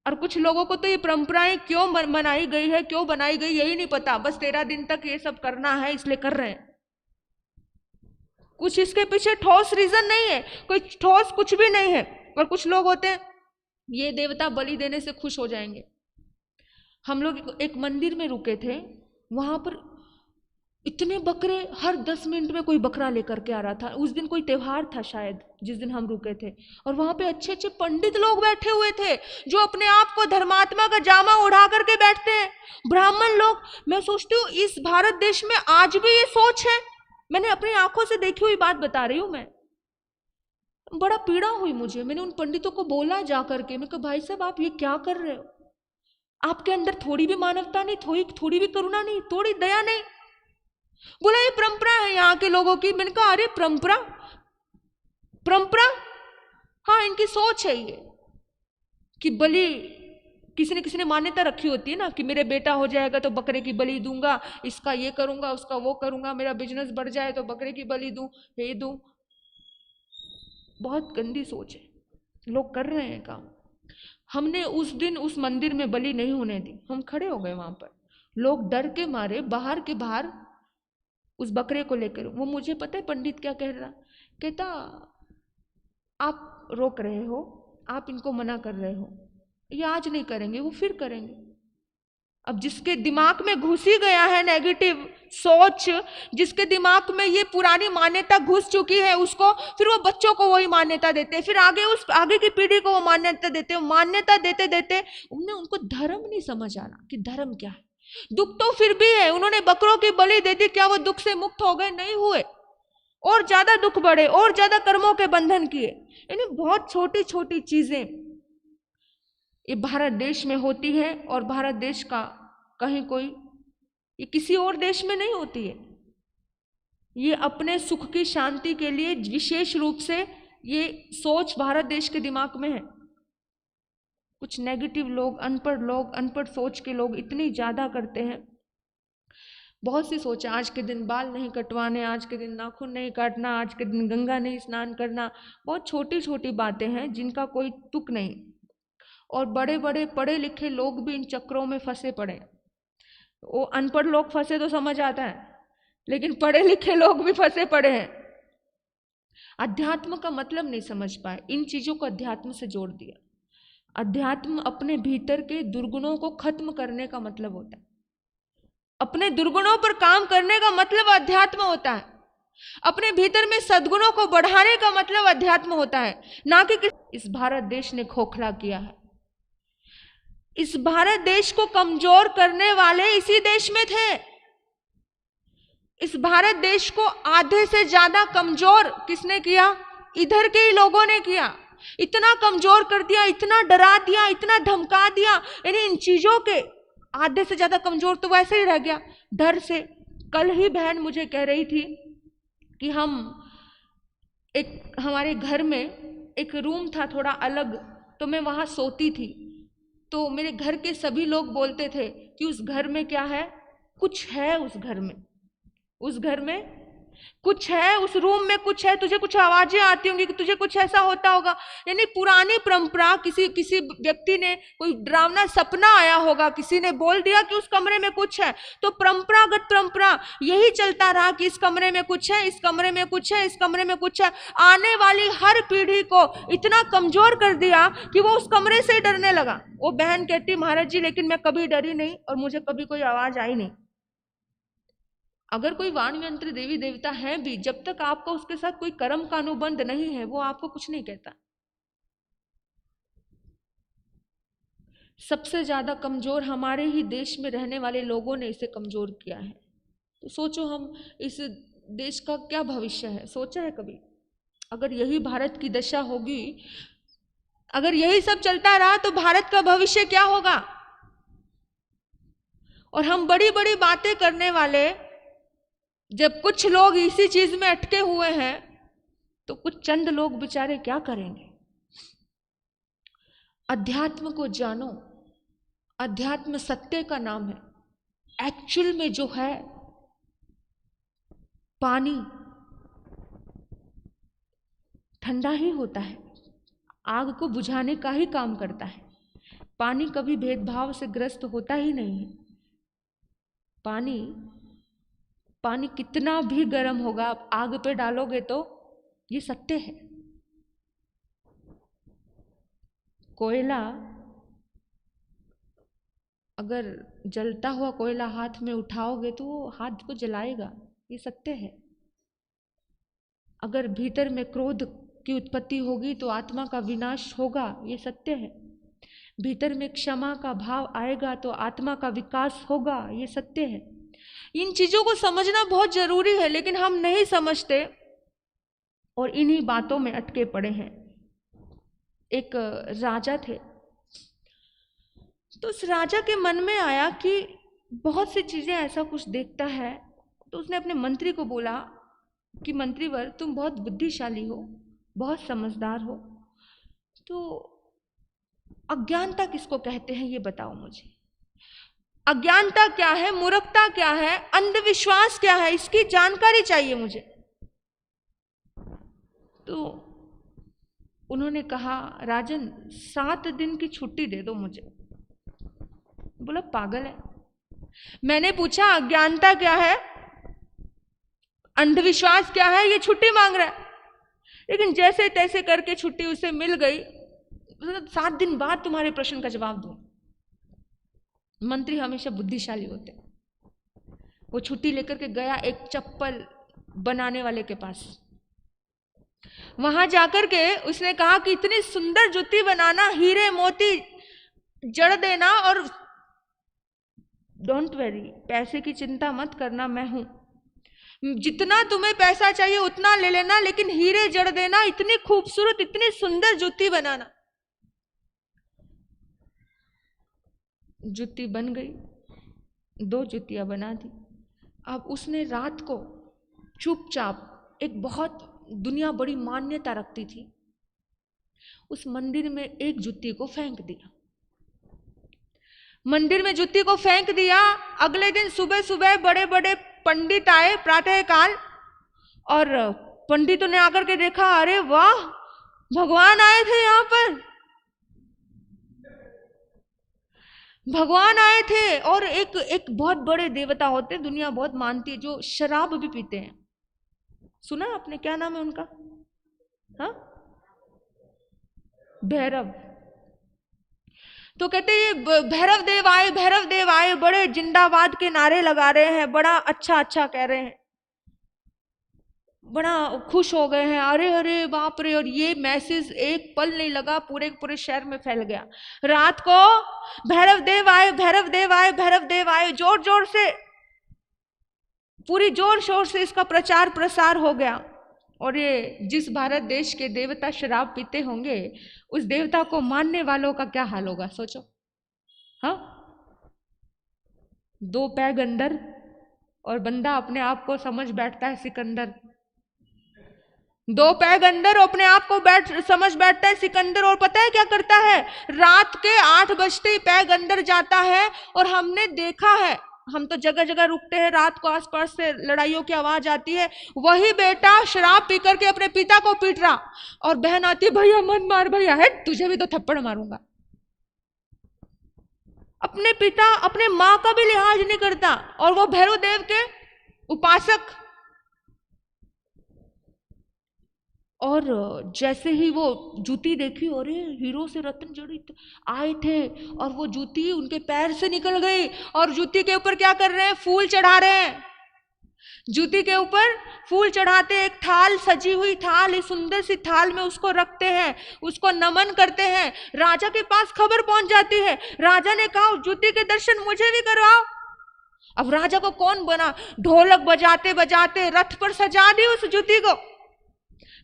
और कुछ लोगों को तो ये परंपराएं क्यों मनाई गई है, क्यों बनाई गई, यही नहीं पता। बस 13 दिन तक ये सब करना है इसलिए कर रहे हैं। कुछ इसके पीछे ठोस रीजन नहीं है, कोई ठोस कुछ भी नहीं है। और कुछ लोग होते हैं ये देवता बलि देने से खुश हो जाएंगे। हम लोग एक मंदिर में रुके थे, वहां पर इतने बकरे, हर 10 मिनट में कोई बकरा लेकर के आ रहा था। उस दिन कोई त्योहार था शायद जिस दिन हम रुके थे, और वहां पे अच्छे अच्छे पंडित लोग बैठे हुए थे जो अपने आप को धर्मात्मा का जामा उड़ा करके बैठते हैं, ब्राह्मण लोग। मैं सोचती हूँ इस भारत देश में आज भी ये सोच है। मैंने अपनी आंखों से देखी हुई बात बता रही हूं। मैं बड़ा पीड़ा हुई मुझे। मैंने उन पंडितों को बोला जा करके, मैं कहा भाई साहब आप ये क्या कर रहे हो? आपके अंदर थोड़ी भी मानवता नहीं, थोड़ी भी करुणा नहीं, थोड़ी दया नहीं? बोला ये परंपरा है यहाँ के लोगों की। मैंने कहा अरे परंपरा, हाँ, इनकी सोच है ये कि बलि, किसी ने मान्यता रखी होती है ना कि मेरे बेटा हो जाएगा तो बकरे की बलि दूंगा, इसका ये करूंगा, उसका वो करूंगा, मेरा बिजनेस बढ़ जाए तो बकरे की बलि दूं, ये दूं। बहुत गंदी सोच है, लोग कर रहे हैं काम। हमने उस दिन उस मंदिर में बलि नहीं होने दी, हम खड़े हो गए वहां पर, लोग डर के मारे बाहर के बाहर उस बकरे को लेकर। वो मुझे पता है पंडित क्या कह रहा, कहता आप रोक रहे हो, आप इनको मना कर रहे हो, ये आज नहीं करेंगे, वो फिर करेंगे। अब जिसके दिमाग में घुसी गया है नेगेटिव सोच, जिसके दिमाग में ये पुरानी मान्यता घुस चुकी है, उसको फिर वो बच्चों को वही मान्यता देते हैं, फिर आगे की पीढ़ी को वो मान्यता देते हैं। मान्यता देते देते उनको धर्म नहीं समझ आ रहा कि धर्म क्या है। दुख तो फिर भी है, उन्होंने बकरों की बलि दे दी, क्या वो दुख से मुक्त हो गए? नहीं हुए, और ज्यादा दुख बढ़े, और ज्यादा कर्मों के बंधन किए। यानी बहुत छोटी छोटी चीजें ये भारत देश में होती है, और भारत देश का कहीं कोई, ये किसी और देश में नहीं होती है। ये अपने सुख की शांति के लिए विशेष रूप से ये सोच भारत देश के दिमाग में है। कुछ नेगेटिव लोग, अनपढ़ सोच के लोग इतनी ज्यादा करते हैं। बहुत सी सोच, आज के दिन बाल नहीं कटवाने, आज के दिन नाखून नहीं काटना, आज के दिन गंगा नहीं स्नान करना, बहुत छोटी छोटी बातें हैं जिनका कोई तुक नहीं। और बड़े बड़े पढ़े लिखे लोग भी इन चक्रों में फंसे पड़े। वो अनपढ़ लोग फंसे तो समझ आता है, लेकिन पढ़े लिखे लोग भी फंसे पड़े हैं। अध्यात्म का मतलब नहीं समझ पाए, इन चीजों को अध्यात्म से जोड़ दिया। अध्यात्म अपने भीतर के दुर्गुणों को खत्म करने का मतलब होता है। अपने दुर्गुणों पर काम करने का मतलब अध्यात्म होता है। अपने भीतर में सद्गुणों को बढ़ाने का मतलब अध्यात्म होता है, ना कि इस भारत देश ने खोखला किया है। इस भारत देश को कमजोर करने वाले इसी देश में थे। इस भारत देश को आधे से ज्यादा कमजोर किसने किया? इधर के ही लोगों ने किया। इतना कमजोर कर दिया, इतना डरा दिया, इतना धमका दिया। यानी इन चीजों के आधे से ज्यादा कमजोर तो वैसे ही रह गया डर से। कल ही बहन मुझे कह रही थी कि हमारे घर में एक रूम था थोड़ा अलग, तो मैं वहां सोती थी। तो मेरे घर के सभी लोग बोलते थे कि उस घर में क्या है, कुछ है उस घर में, उस घर में कुछ है, उस रूम में कुछ है, तुझे कुछ आवाजें आती होंगी, कि तुझे कुछ ऐसा होता होगा। यानी पुरानी परंपरा, किसी व्यक्ति ने कोई डरावना सपना आया होगा, किसी ने बोल दिया कि उस कमरे में कुछ है, तो परंपरागत परंपरा यही चलता रहा कि इस कमरे में कुछ है, इस कमरे में कुछ है, इस कमरे में कुछ है। आने वाली हर पीढ़ी को इतना कमजोर कर दिया कि वो उस कमरे से डरने लगा। वो बहन कहती, महाराज जी लेकिन मैं कभी डरी नहीं और मुझे कभी कोई आवाज आई नहीं। अगर कोई वाणी यंत्र देवी देवता है भी, जब तक आपका उसके साथ कोई कर्म का अनुबंध नहीं है, वो आपको कुछ नहीं कहता। सबसे ज्यादा कमजोर हमारे ही देश में रहने वाले लोगों ने इसे कमजोर किया है। तो सोचो हम इस देश का क्या भविष्य है, सोचा है कभी? अगर यही भारत की दशा होगी, अगर यही सब चलता रहा तो भारत का भविष्य क्या होगा? और हम बड़ी बड़ी बातें करने वाले, जब कुछ लोग इसी चीज में अटके हुए हैं, तो कुछ चंद लोग बेचारे क्या करेंगे? अध्यात्म को जानो। अध्यात्म सत्य का नाम है। एक्चुअल में जो है, पानी ठंडा ही होता है, आग को बुझाने का ही काम करता है। पानी कभी भेदभाव से ग्रस्त होता ही नहीं है। पानी कितना भी गर्म होगा, आप आग पे डालोगे तो, ये सत्य है। कोयला, अगर जलता हुआ कोयला हाथ में उठाओगे तो वो हाथ को जलाएगा, ये सत्य है। अगर भीतर में क्रोध की उत्पत्ति होगी तो आत्मा का विनाश होगा, ये सत्य है। भीतर में क्षमा का भाव आएगा तो आत्मा का विकास होगा, ये सत्य है। इन चीजों को समझना बहुत जरूरी है, लेकिन हम नहीं समझते और इन्हीं बातों में अटके पड़े हैं। एक राजा थे, तो उस राजा के मन में आया कि बहुत सी चीजें ऐसा कुछ देखता है, तो उसने अपने मंत्री को बोला कि मंत्रीवर, तुम बहुत बुद्धिशाली हो, बहुत समझदार हो, तो अज्ञानता किसको कहते हैं ये बताओ मुझे। अज्ञानता क्या है, मूर्खता क्या है, अंधविश्वास क्या है, इसकी जानकारी चाहिए मुझे। तो उन्होंने कहा राजन 7 दिन की छुट्टी दे दो मुझे। बोला पागल है। मैंने पूछा अज्ञानता क्या है, अंधविश्वास क्या है, ये छुट्टी मांग रहा है। लेकिन जैसे तैसे करके छुट्टी उसे मिल गई। 7 दिन बाद तुम्हारे प्रश्न का जवाब दूं। मंत्री हमेशा बुद्धिशाली होते हैं। वो छुट्टी लेकर के गया एक चप्पल बनाने वाले के पास। वहां जाकर के उसने कहा कि इतनी सुंदर जूती बनाना, हीरे मोती जड़ देना, और डोंट वेरी, पैसे की चिंता मत करना, मैं हूं, जितना तुम्हें पैसा चाहिए उतना ले लेना, लेकिन हीरे जड़ देना, इतनी खूबसूरत इतनी सुंदर जूती बनाना। जूती बन गई, 2 जूतियां बना दी। अब उसने रात को चुपचाप, एक बहुत दुनिया बड़ी मान्यता रखती थी, उस मंदिर में एक जूती को फेंक दिया। मंदिर में जूती को फेंक दिया। अगले दिन सुबह सुबह बड़े बड़े पंडित आए प्रातःकाल, और पंडितों ने आकर के देखा, अरे वाह, भगवान आए थे यहाँ पर, भगवान आए थे। और एक बहुत बड़े देवता होते हैं, दुनिया बहुत मानती है, जो शराब भी पीते हैं। सुना आपने, क्या नाम है उनका? हाँ, भैरव। तो कहते ये भैरव देव आए, भैरव देव आए, बड़े जिंदाबाद के नारे लगा रहे हैं, बड़ा अच्छा अच्छा कह रहे हैं, बड़ा खुश हो गए हैं, अरे अरे बाप रे। और ये मैसेज एक पल नहीं लगा, पूरे पूरे शहर में फैल गया। रात को भैरव देव आए, भैरव देव आए, भैरव देव आए, जोर जोर से, पूरी जोर शोर से इसका प्रचार प्रसार हो गया। और ये जिस भारत देश के देवता शराब पीते होंगे, उस देवता को मानने वालों का क्या हाल होगा सोचो। हाँ, 2 पैग अंदर, और बंदा अपने आप को समझ बैठता है सिकंदर। 2 पैग अंदर, अपने आप को समझ बैठता है सिकंदर। और पता है क्या करता है? रात के 8 बजते ही पैग अंदर जाता है। और हमने देखा है, हम तो जगह जगह रुकते हैं, रात को आसपास से लड़ाइयों की आवाज आती है, वही बेटा शराब पी करके अपने पिता को पीट रहा, और बहन आती है, भैया मत मार भैया, है तुझे भी तो थप्पड़ मारूंगा। अपने पिता अपने माँ का भी लिहाज नहीं करता। और वो भैरव देव के उपासक। और जैसे ही वो जूती देखी, अरे हीरो से रत्न जड़ित आए थे, और वो जूती उनके पैर से निकल गई, और जूती के ऊपर क्या कर रहे हैं? फूल चढ़ा रहे हैं। जूती के ऊपर फूल चढ़ाते, एक थाल, सजी हुई थाल, इस सुंदर सी थाल में उसको रखते हैं, उसको नमन करते हैं। राजा के पास खबर पहुंच जाती है। राजा ने कहा जूती के दर्शन मुझे भी करवाओ। अब राजा को कौन बना, ढोलक बजाते बजाते रथ पर सजा दी उस जूती को,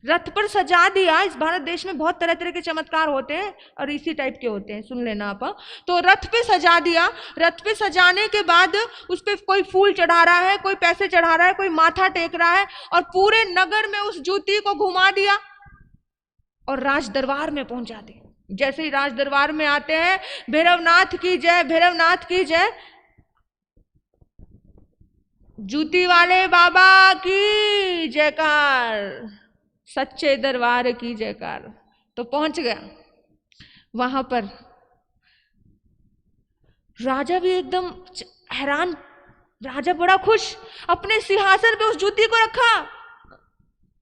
रथ पर सजा दिया। इस भारत देश में बहुत तरह तरह के चमत्कार होते हैं, और इसी टाइप के होते हैं, सुन लेना आप। तो रथ पे सजा दिया। रथ पे सजाने के बाद उस पे कोई फूल चढ़ा रहा है, कोई पैसे चढ़ा रहा है, कोई माथा टेक रहा है, और पूरे नगर में उस जूती को घुमा दिया और राज दरबार में पहुंचा दिया। जैसे ही राज दरबार में आते हैं, भैरवनाथ की जय, भैरवनाथ की जय, जूती वाले बाबा की जयकार, सच्चे दरबार की जयकार। तो पहुंच गया वहां पर। राजा भी एकदम हैरान, राजा बड़ा खुश, अपने सिंहासन पे उस जूती को रखा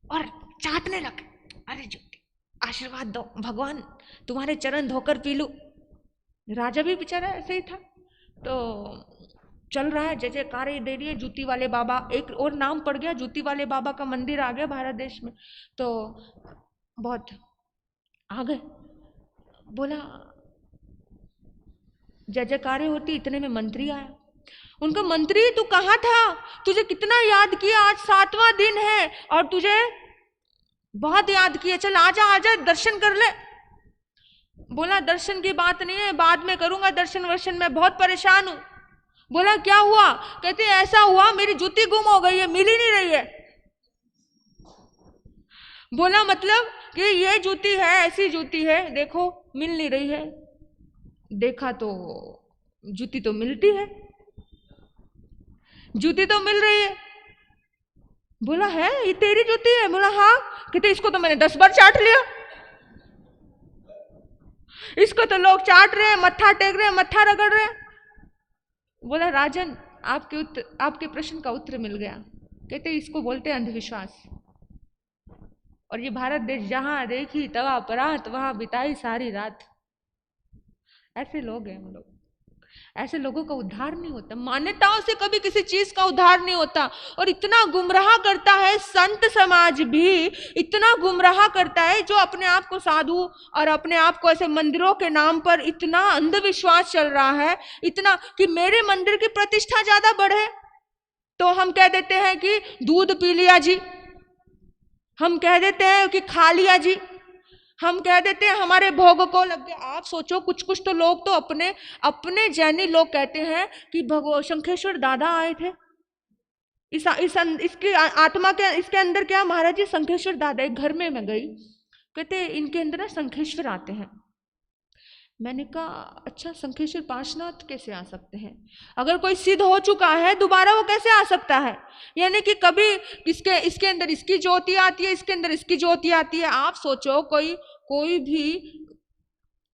और चाटने लगे। अरे जूती, आशीर्वाद दो भगवान, तुम्हारे चरण धोकर पी लूं। राजा भी बेचारा ऐसे ही था। तो चल रहा है, जय जयकारें दे रही है जूती वाले बाबा। एक और नाम पड़ गया, जूती वाले बाबा का मंदिर आ गया भारत देश में। तो बहुत आ गए, बोला जय जयकारें होती, इतने में मंत्री आया। उनका, मंत्री तू कहाँ था, तुझे कितना याद किया, आज 7वां दिन है और तुझे बहुत याद किया, चल आजा आजा दर्शन कर ले। बोला दर्शन की बात नहीं है, बाद में करूंगा दर्शन वर्शन, मैं बहुत परेशान हूं। बोला क्या हुआ? कहते ऐसा हुआ, मेरी जूती गुम हो गई है, मिल ही नहीं रही है। बोला मतलब कि ये जूती है, ऐसी जूती है, देखो मिल नहीं रही है। देखा तो जूती तो मिलती है, जूती तो मिल रही है। बोला है ये तेरी जूती है? बोला हाँ। कहते इसको तो मैंने 10 बार चाट लिया, इसको तो लोग चाट रहे हैं, मत्था टेक रहे हैं, मत्था रगड़ रहे हैं। बोला राजन आपके प्रश्न का उत्तर मिल गया। कहते इसको बोलते हैं अंधविश्वास। और ये भारत देश जहां देखी तवा परात वहां बिताई सारी रात। ऐसे लोग हैं हम लोग। ऐसे लोगों का उद्धार नहीं होता, मान्यताओं से कभी किसी चीज का उद्धार नहीं होता। और इतना गुमराह करता है संत समाज भी, इतना गुमराह करता है, जो अपने आप को साधु और अपने आप को ऐसे मंदिरों के नाम पर इतना अंधविश्वास चल रहा है, इतना कि मेरे मंदिर की प्रतिष्ठा ज्यादा बढ़े तो हम कह देते हैं कि दूध पी लिया जी, हम कह देते हैं कि खा लिया जी, हम कह देते हैं हमारे भोग को लग गया। आप सोचो कुछ कुछ तो लोग तो अपने जैनी लोग कहते हैं कि शंखेश्वर दादा आए थे, इसकी आत्मा के इसके अंदर क्या महाराज जी शंखेश्वर दादा। एक घर में मैं गई, कहते इनके अंदर ना शंखेश्वर आते हैं। मैंने कहा अच्छा शंखेश्वर पार्श्वनाथ कैसे आ सकते हैं? अगर कोई सिद्ध हो चुका है दोबारा वो कैसे आ सकता है? यानी कि कभी इसके अंदर इसकी ज्योति आती है, इसके अंदर इसकी ज्योति आती है। आप सोचो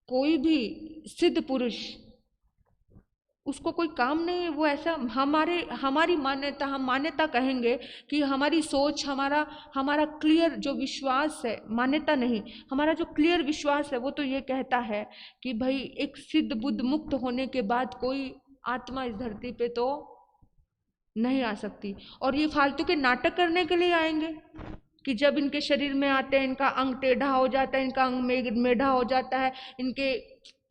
कोई भी सिद्ध पुरुष, उसको कोई काम नहीं है, वो ऐसा हमारी मान्यता, हम मान्यता कहेंगे कि हमारी सोच, हमारा क्लियर जो विश्वास है, मान्यता नहीं, हमारा जो क्लियर विश्वास है वो तो ये कहता है कि भाई एक सिद्ध बुद्ध मुक्त होने के बाद कोई आत्मा इस धरती पे तो नहीं आ सकती। और ये फालतू के नाटक करने के लिए आएंगे कि जब इनके शरीर में आते हैं इनका अंग टेढ़ा हो जाता है, इनका अंग मेढ़ा हो जाता है, इनके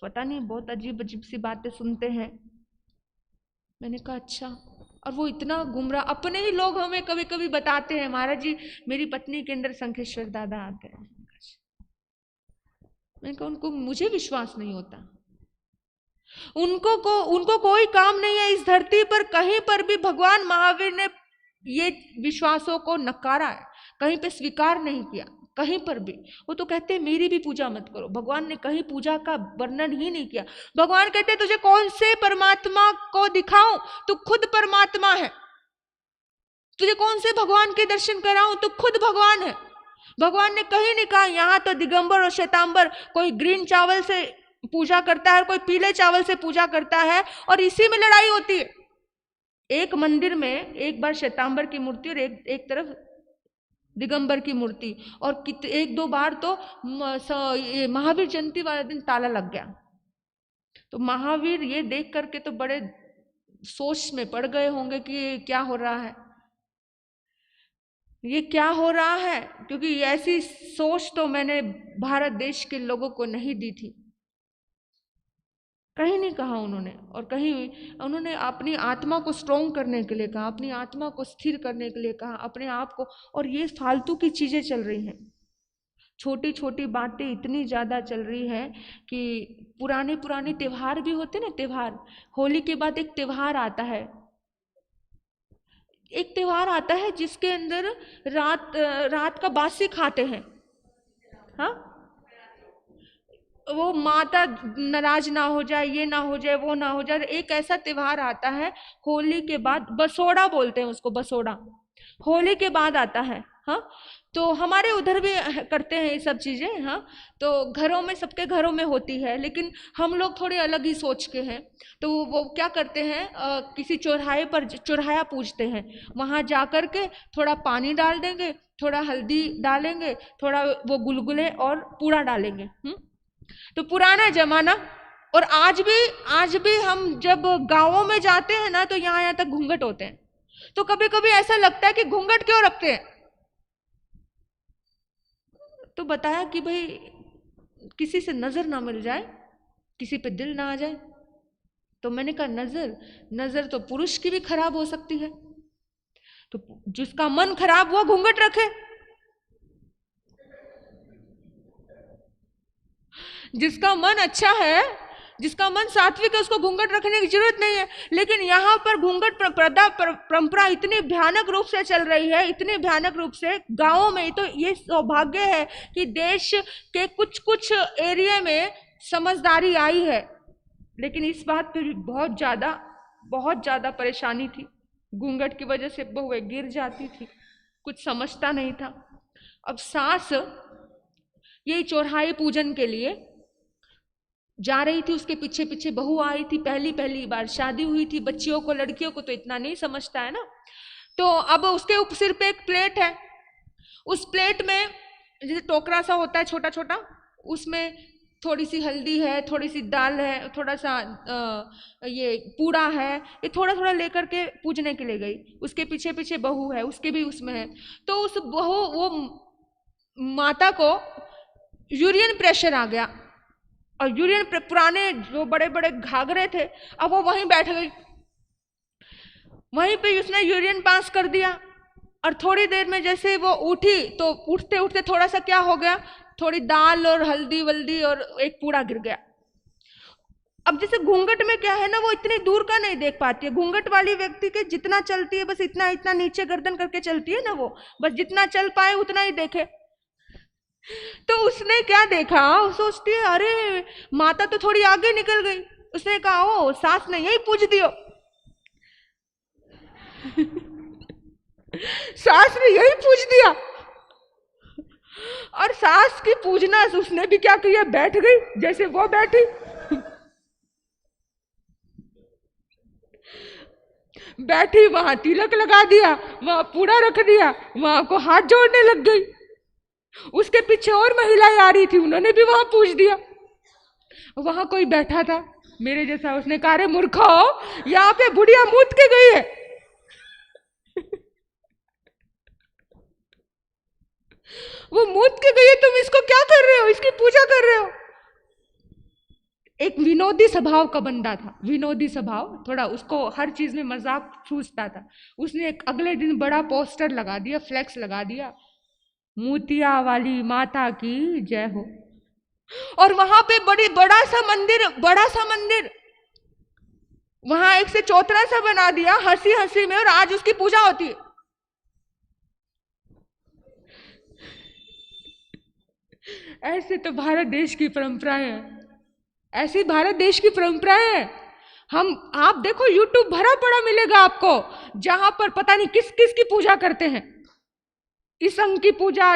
पता नहीं बहुत अजीब अजीब सी बातें सुनते हैं। मैंने कहा अच्छा। और वो इतना गुमराह, अपने ही लोग हमें कभी कभी बताते हैं महाराज जी मेरी पत्नी के अंदर शंखेश्वर दादा आते हैं। मैंने कहा मुझे विश्वास नहीं होता। उनको कोई काम नहीं है इस धरती पर, कहीं पर भी भगवान महावीर ने ये विश्वासों को नकारा है, कहीं पे स्वीकार नहीं किया, कहीं पर भी। वो तो कहते हैं मेरी भी पूजा मत करो। भगवान ने कहीं पूजा का वर्णन ही नहीं किया। भगवान कहते हैं तुझे कौन से परमात्मा को दिखाऊं, तू खुद परमात्मा है। तुझे कौन से भगवान के दर्शन कराऊं, तू खुद भगवान है। भगवान ने कहीं नहीं कहा यहाँ तो दिगंबर और श्वेतांबर, कोई ग्रीन चावल से पूजा करता है, कोई पीले चावल से पूजा करता है, और इसी में लड़ाई होती है। एक मंदिर में एक बार श्वेतांबर की मूर्ति और एक तरफ दिगंबर की मूर्ति, और एक दो बार तो महावीर जयंती वाले दिन ताला लग गया। तो महावीर ये देख करके तो बड़े सोच में पड़ गए होंगे कि क्या हो रहा है, ये क्या हो रहा है, क्योंकि ऐसी सोच तो मैंने भारत देश के लोगों को नहीं दी थी। कहीं नहीं कहा उन्होंने, और कहीं उन्होंने अपनी आत्मा को स्ट्रॉन्ग करने के लिए कहा, अपनी आत्मा को स्थिर करने के लिए कहा, अपने आप को। और ये फालतू की चीजें चल रही हैं, छोटी छोटी बातें इतनी ज्यादा चल रही है कि पुराने त्योहार भी होते ना, त्योहार, होली के बाद एक त्योहार आता है, जिसके अंदर रात का बासी खाते हैं। हाँ, वो माता नाराज ना हो जाए, ये ना हो जाए, वो ना हो जाए। एक ऐसा त्योहार आता है होली के बाद, बसोड़ा बोलते हैं उसको, बसोड़ा होली के बाद आता है। हाँ, तो हमारे उधर भी करते हैं ये सब चीजें। हाँ, तो घरों में, सबके घरों में होती है, लेकिन हम लोग थोड़े अलग ही सोच के हैं। तो वो क्या करते हैं, किसी चौराहे पर चौराहा पूजते हैं, वहां जाकर के थोड़ा पानी डाल देंगे, थोड़ा हल्दी डालेंगे, थोड़ा वो गुलगुले और पूड़ा डालेंगे। तो पुराना जमाना। और आज भी हम जब गांवों में जाते हैं ना, तो यहाँ तक घूंघट होते हैं। तो कभी कभी ऐसा लगता है कि घूंघट क्यों रखते हैं। तो बताया कि भाई किसी से नजर ना मिल जाए, किसी पे दिल ना आ जाए। तो मैंने कहा नजर तो पुरुष की भी खराब हो सकती है, तो जिसका मन खराब हुआ घूंघट रखे, जिसका मन अच्छा है जिसका मन सात्विक है उसको घूंघट रखने की जरूरत नहीं है। लेकिन यहाँ पर घूंघट प्रदा परंपरा इतनी भयानक रूप से चल रही है, इतनी भयानक रूप से। गांवों में तो ये सौभाग्य है कि देश के कुछ कुछ एरिया में समझदारी आई है, लेकिन इस बात पे भी बहुत ज्यादा परेशानी थी। घूंघट की वजह से बहुएं गिर जाती थी, कुछ समझता नहीं था। अब सास यही चौराहे पूजन के लिए जा रही थी, उसके पीछे पीछे बहू आई थी। पहली बार शादी हुई थी, बच्चियों को, लड़कियों को तो इतना नहीं समझता है ना। तो अब उसके सिर पे एक प्लेट है, उस प्लेट में जैसे टोकरा सा होता है छोटा छोटा, उसमें थोड़ी सी हल्दी है, थोड़ी सी दाल है, थोड़ा सा ये पूड़ा है, ये थोड़ा थोड़ा लेकर के पूजने के लिए गई। उसके पीछे पीछे बहू है, उसके भी उसमें है। तो उस बहू, वो माता को यूरियन प्रेशर आ गया, और यूरियन पुराने जो बड़े बड़े घाघरे थे, अब वो वहीं बैठ गई, वहीं पे उसने यूरियन पास कर दिया। और थोड़ी देर में जैसे वो उठी तो उठते उठते थोड़ा सा क्या हो गया, थोड़ी दाल और हल्दी वल्दी और एक पूड़ा गिर गया। अब जैसे घूंघट में क्या है ना, वो इतनी दूर का नहीं देख पाती है। घूंघट वाली व्यक्ति के जितना चलती है बस इतना इतना नीचे गर्दन करके चलती है ना, वो बस जितना चल पाए उतना ही देखे। तो उसने क्या देखा, सोचती है अरे माता तो थोड़ी आगे निकल गई। उसने कहा ओ सास ने यही पूज दियो। सास ने यही पूज दिया, और सास की पूजना उसने भी क्या किया, बैठ गई जैसे वो बैठी। बैठी, वहां तिलक लगा दिया, वहां पूरा रख दिया, वहां को हाथ जोड़ने लग गई। उसके पीछे और महिलाएं आ रही थी, उन्होंने भी वहां पूछ दिया। वहां कोई बैठा था मेरे जैसा, उसने कहा रे मूर्खो, यहाँ पे बुढ़िया मूत के गई है। वो मूत के गई है, तुम इसको क्या कर रहे हो, इसकी पूजा कर रहे हो। एक विनोदी स्वभाव का बंदा था, विनोदी स्वभाव, थोड़ा उसको हर चीज में मजाक सूझता था। उसने एक अगले दिन बड़ा पोस्टर लगा दिया, फ्लेक्स लगा दिया, मोतिया वाली माता की जय हो। और वहां पे बड़ा सा मंदिर वहां एक से चौतरा सा बना दिया, हंसी हंसी में, और आज उसकी पूजा होती है। ऐसे तो भारत देश की परंपराएं हैं, ऐसी भारत देश की परंपराएं हैं। आप देखो यूट्यूब भरा पड़ा मिलेगा आपको, जहां पर पता नहीं किस किस की पूजा करते हैं। इस अंग की पूजा,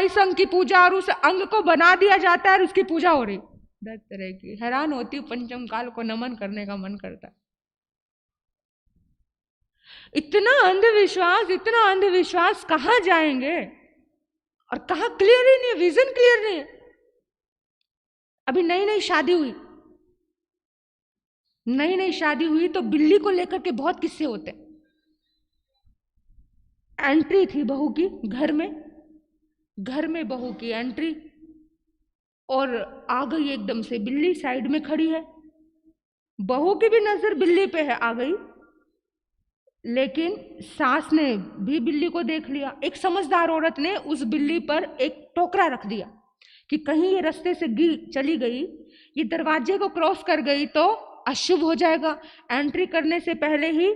और उस अंग को बना दिया जाता है और उसकी पूजा हो रही। 10 तरह की, हैरान होती हूँ, पंचम काल को नमन करने का मन करता। इतना अंधविश्वास कहाँ जाएंगे, और कहाँ क्लियर ही नहीं, विजन क्लियर नहीं है। अभी नई नई शादी हुई तो बिल्ली को लेकर के बहुत किस्से होते। एंट्री थी बहू की घर में बहू की एंट्री, और आ गई एकदम से बिल्ली, साइड में खड़ी है। बहू की भी नजर बिल्ली पे है, आ गई, लेकिन सास ने भी बिल्ली को देख लिया। एक समझदार औरत ने उस बिल्ली पर एक टोकरा रख दिया कि कहीं ये रास्ते से चली गई, ये दरवाजे को क्रॉस कर गई तो अशुभ हो जाएगा। एंट्री करने से पहले ही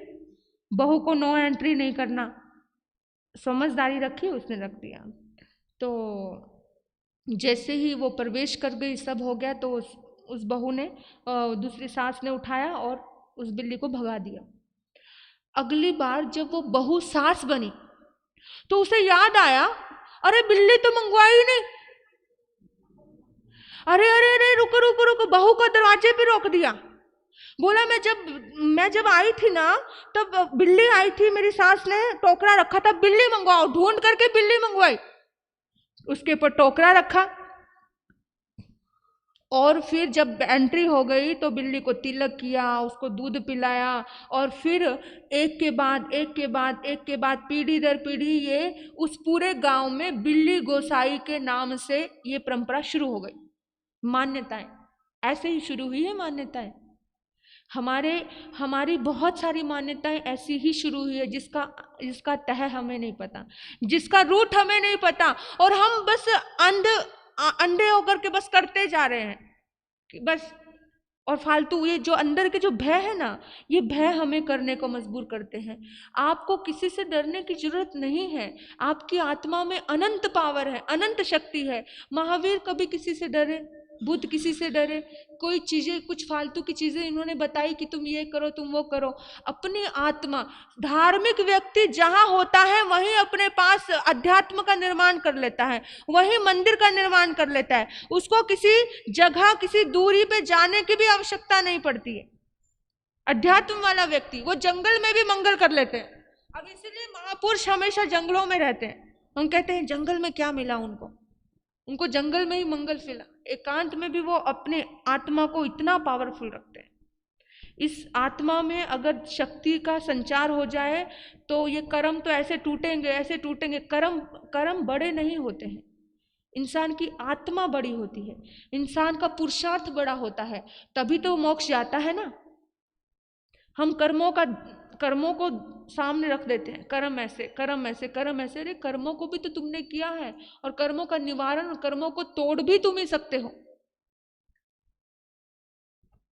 बहू को नो एंट्री नहीं करना। समझदारी रखी, उसने रख दिया। तो जैसे ही वो प्रवेश कर गई, सब हो गया, तो उस बहू ने, दूसरी सास ने उठाया और उस बिल्ली को भगा दिया। अगली बार जब वो बहू सास बनी तो उसे याद आया, अरे बिल्ली तो मंगवाई नहीं। अरे अरे अरे रुको, बहू को दरवाजे पे रोक दिया। बोला मैं जब आई थी ना, तब बिल्ली आई थी, मेरी सास ने टोकरा रखा था, बिल्ली मंगवाओ। ढूंढ करके बिल्ली मंगवाई, उसके ऊपर टोकरा रखा, और फिर जब एंट्री हो गई तो बिल्ली को तिलक किया, उसको दूध पिलाया, और फिर एक के बाद पीढ़ी दर पीढ़ी ये उस पूरे गांव में बिल्ली गोसाई के नाम से ये परंपरा शुरू हो गई। मान्यताएं ऐसे ही शुरू हुई है। मान्यताएं हमारी बहुत सारी मान्यताएं ऐसी ही शुरू हुई है, जिसका तह हमें नहीं पता, जिसका रूट हमें नहीं पता, और हम बस अंधे होकर के बस करते जा रहे हैं कि बस और फालतू ये जो अंदर के जो भय है ना, ये भय हमें करने को मजबूर करते हैं। आपको किसी से डरने की जरूरत नहीं है। आपकी आत्मा में अनंत पावर है, अनंत शक्ति है। महावीर कभी किसी से डरे? बुद्ध किसी से डरे? कोई चीजें, कुछ फालतू की चीजें इन्होंने बताई कि तुम ये करो, तुम वो करो। अपनी आत्मा, धार्मिक व्यक्ति जहां होता है वहीं अपने पास अध्यात्म का निर्माण कर लेता है, वहीं मंदिर का निर्माण कर लेता है। उसको किसी जगह, किसी दूरी पे जाने की भी आवश्यकता नहीं पड़ती है। अध्यात्म वाला व्यक्ति वो जंगल में भी मंगल कर लेते हैं। अब इसीलिए महापुरुष हमेशा जंगलों में रहते हैं। हम कहते हैं जंगल में क्या मिला उनको जंगल में ही मंगल मिला। एकांत में भी वो अपने आत्मा को इतना पावरफुल रखते हैं। इस आत्मा में अगर शक्ति का संचार हो जाए तो ये कर्म तो ऐसे टूटेंगे, ऐसे टूटेंगे। कर्म बड़े नहीं होते हैं, इंसान की आत्मा बड़ी होती है, इंसान का पुरुषार्थ बड़ा होता है, तभी तो मोक्ष जाता है ना। हम कर्मों को सामने रख देते हैं, कर्म ऐसे, कर्म ऐसे, कर्म ऐसे। अरे कर्मों को भी तो तुमने किया है, और कर्मों का निवारण और कर्मों को तोड़ भी तुम ही सकते हो,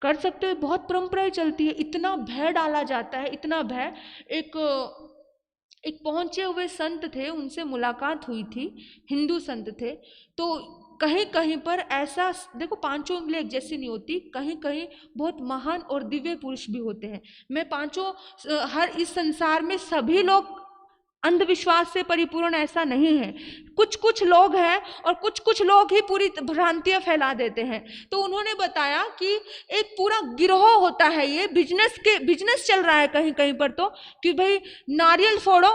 कर सकते हो। बहुत परंपराएं चलती है, इतना भय डाला जाता है, इतना भय। एक पहुंचे हुए संत थे, उनसे मुलाकात हुई थी, हिंदू संत थे। तो कहीं कहीं पर ऐसा, देखो पांचों उंगली एक जैसी नहीं होती, कहीं कहीं बहुत महान और दिव्य पुरुष भी होते हैं। मैं पांचों, हर इस संसार में सभी लोग अंधविश्वास से परिपूर्ण ऐसा नहीं है। कुछ कुछ लोग हैं और कुछ कुछ लोग ही पूरी भ्रांतियां फैला देते हैं। तो उन्होंने बताया कि एक पूरा गिरोह होता है, ये बिजनेस चल रहा है कहीं कहीं पर, तो कि भाई नारियल फोड़ो,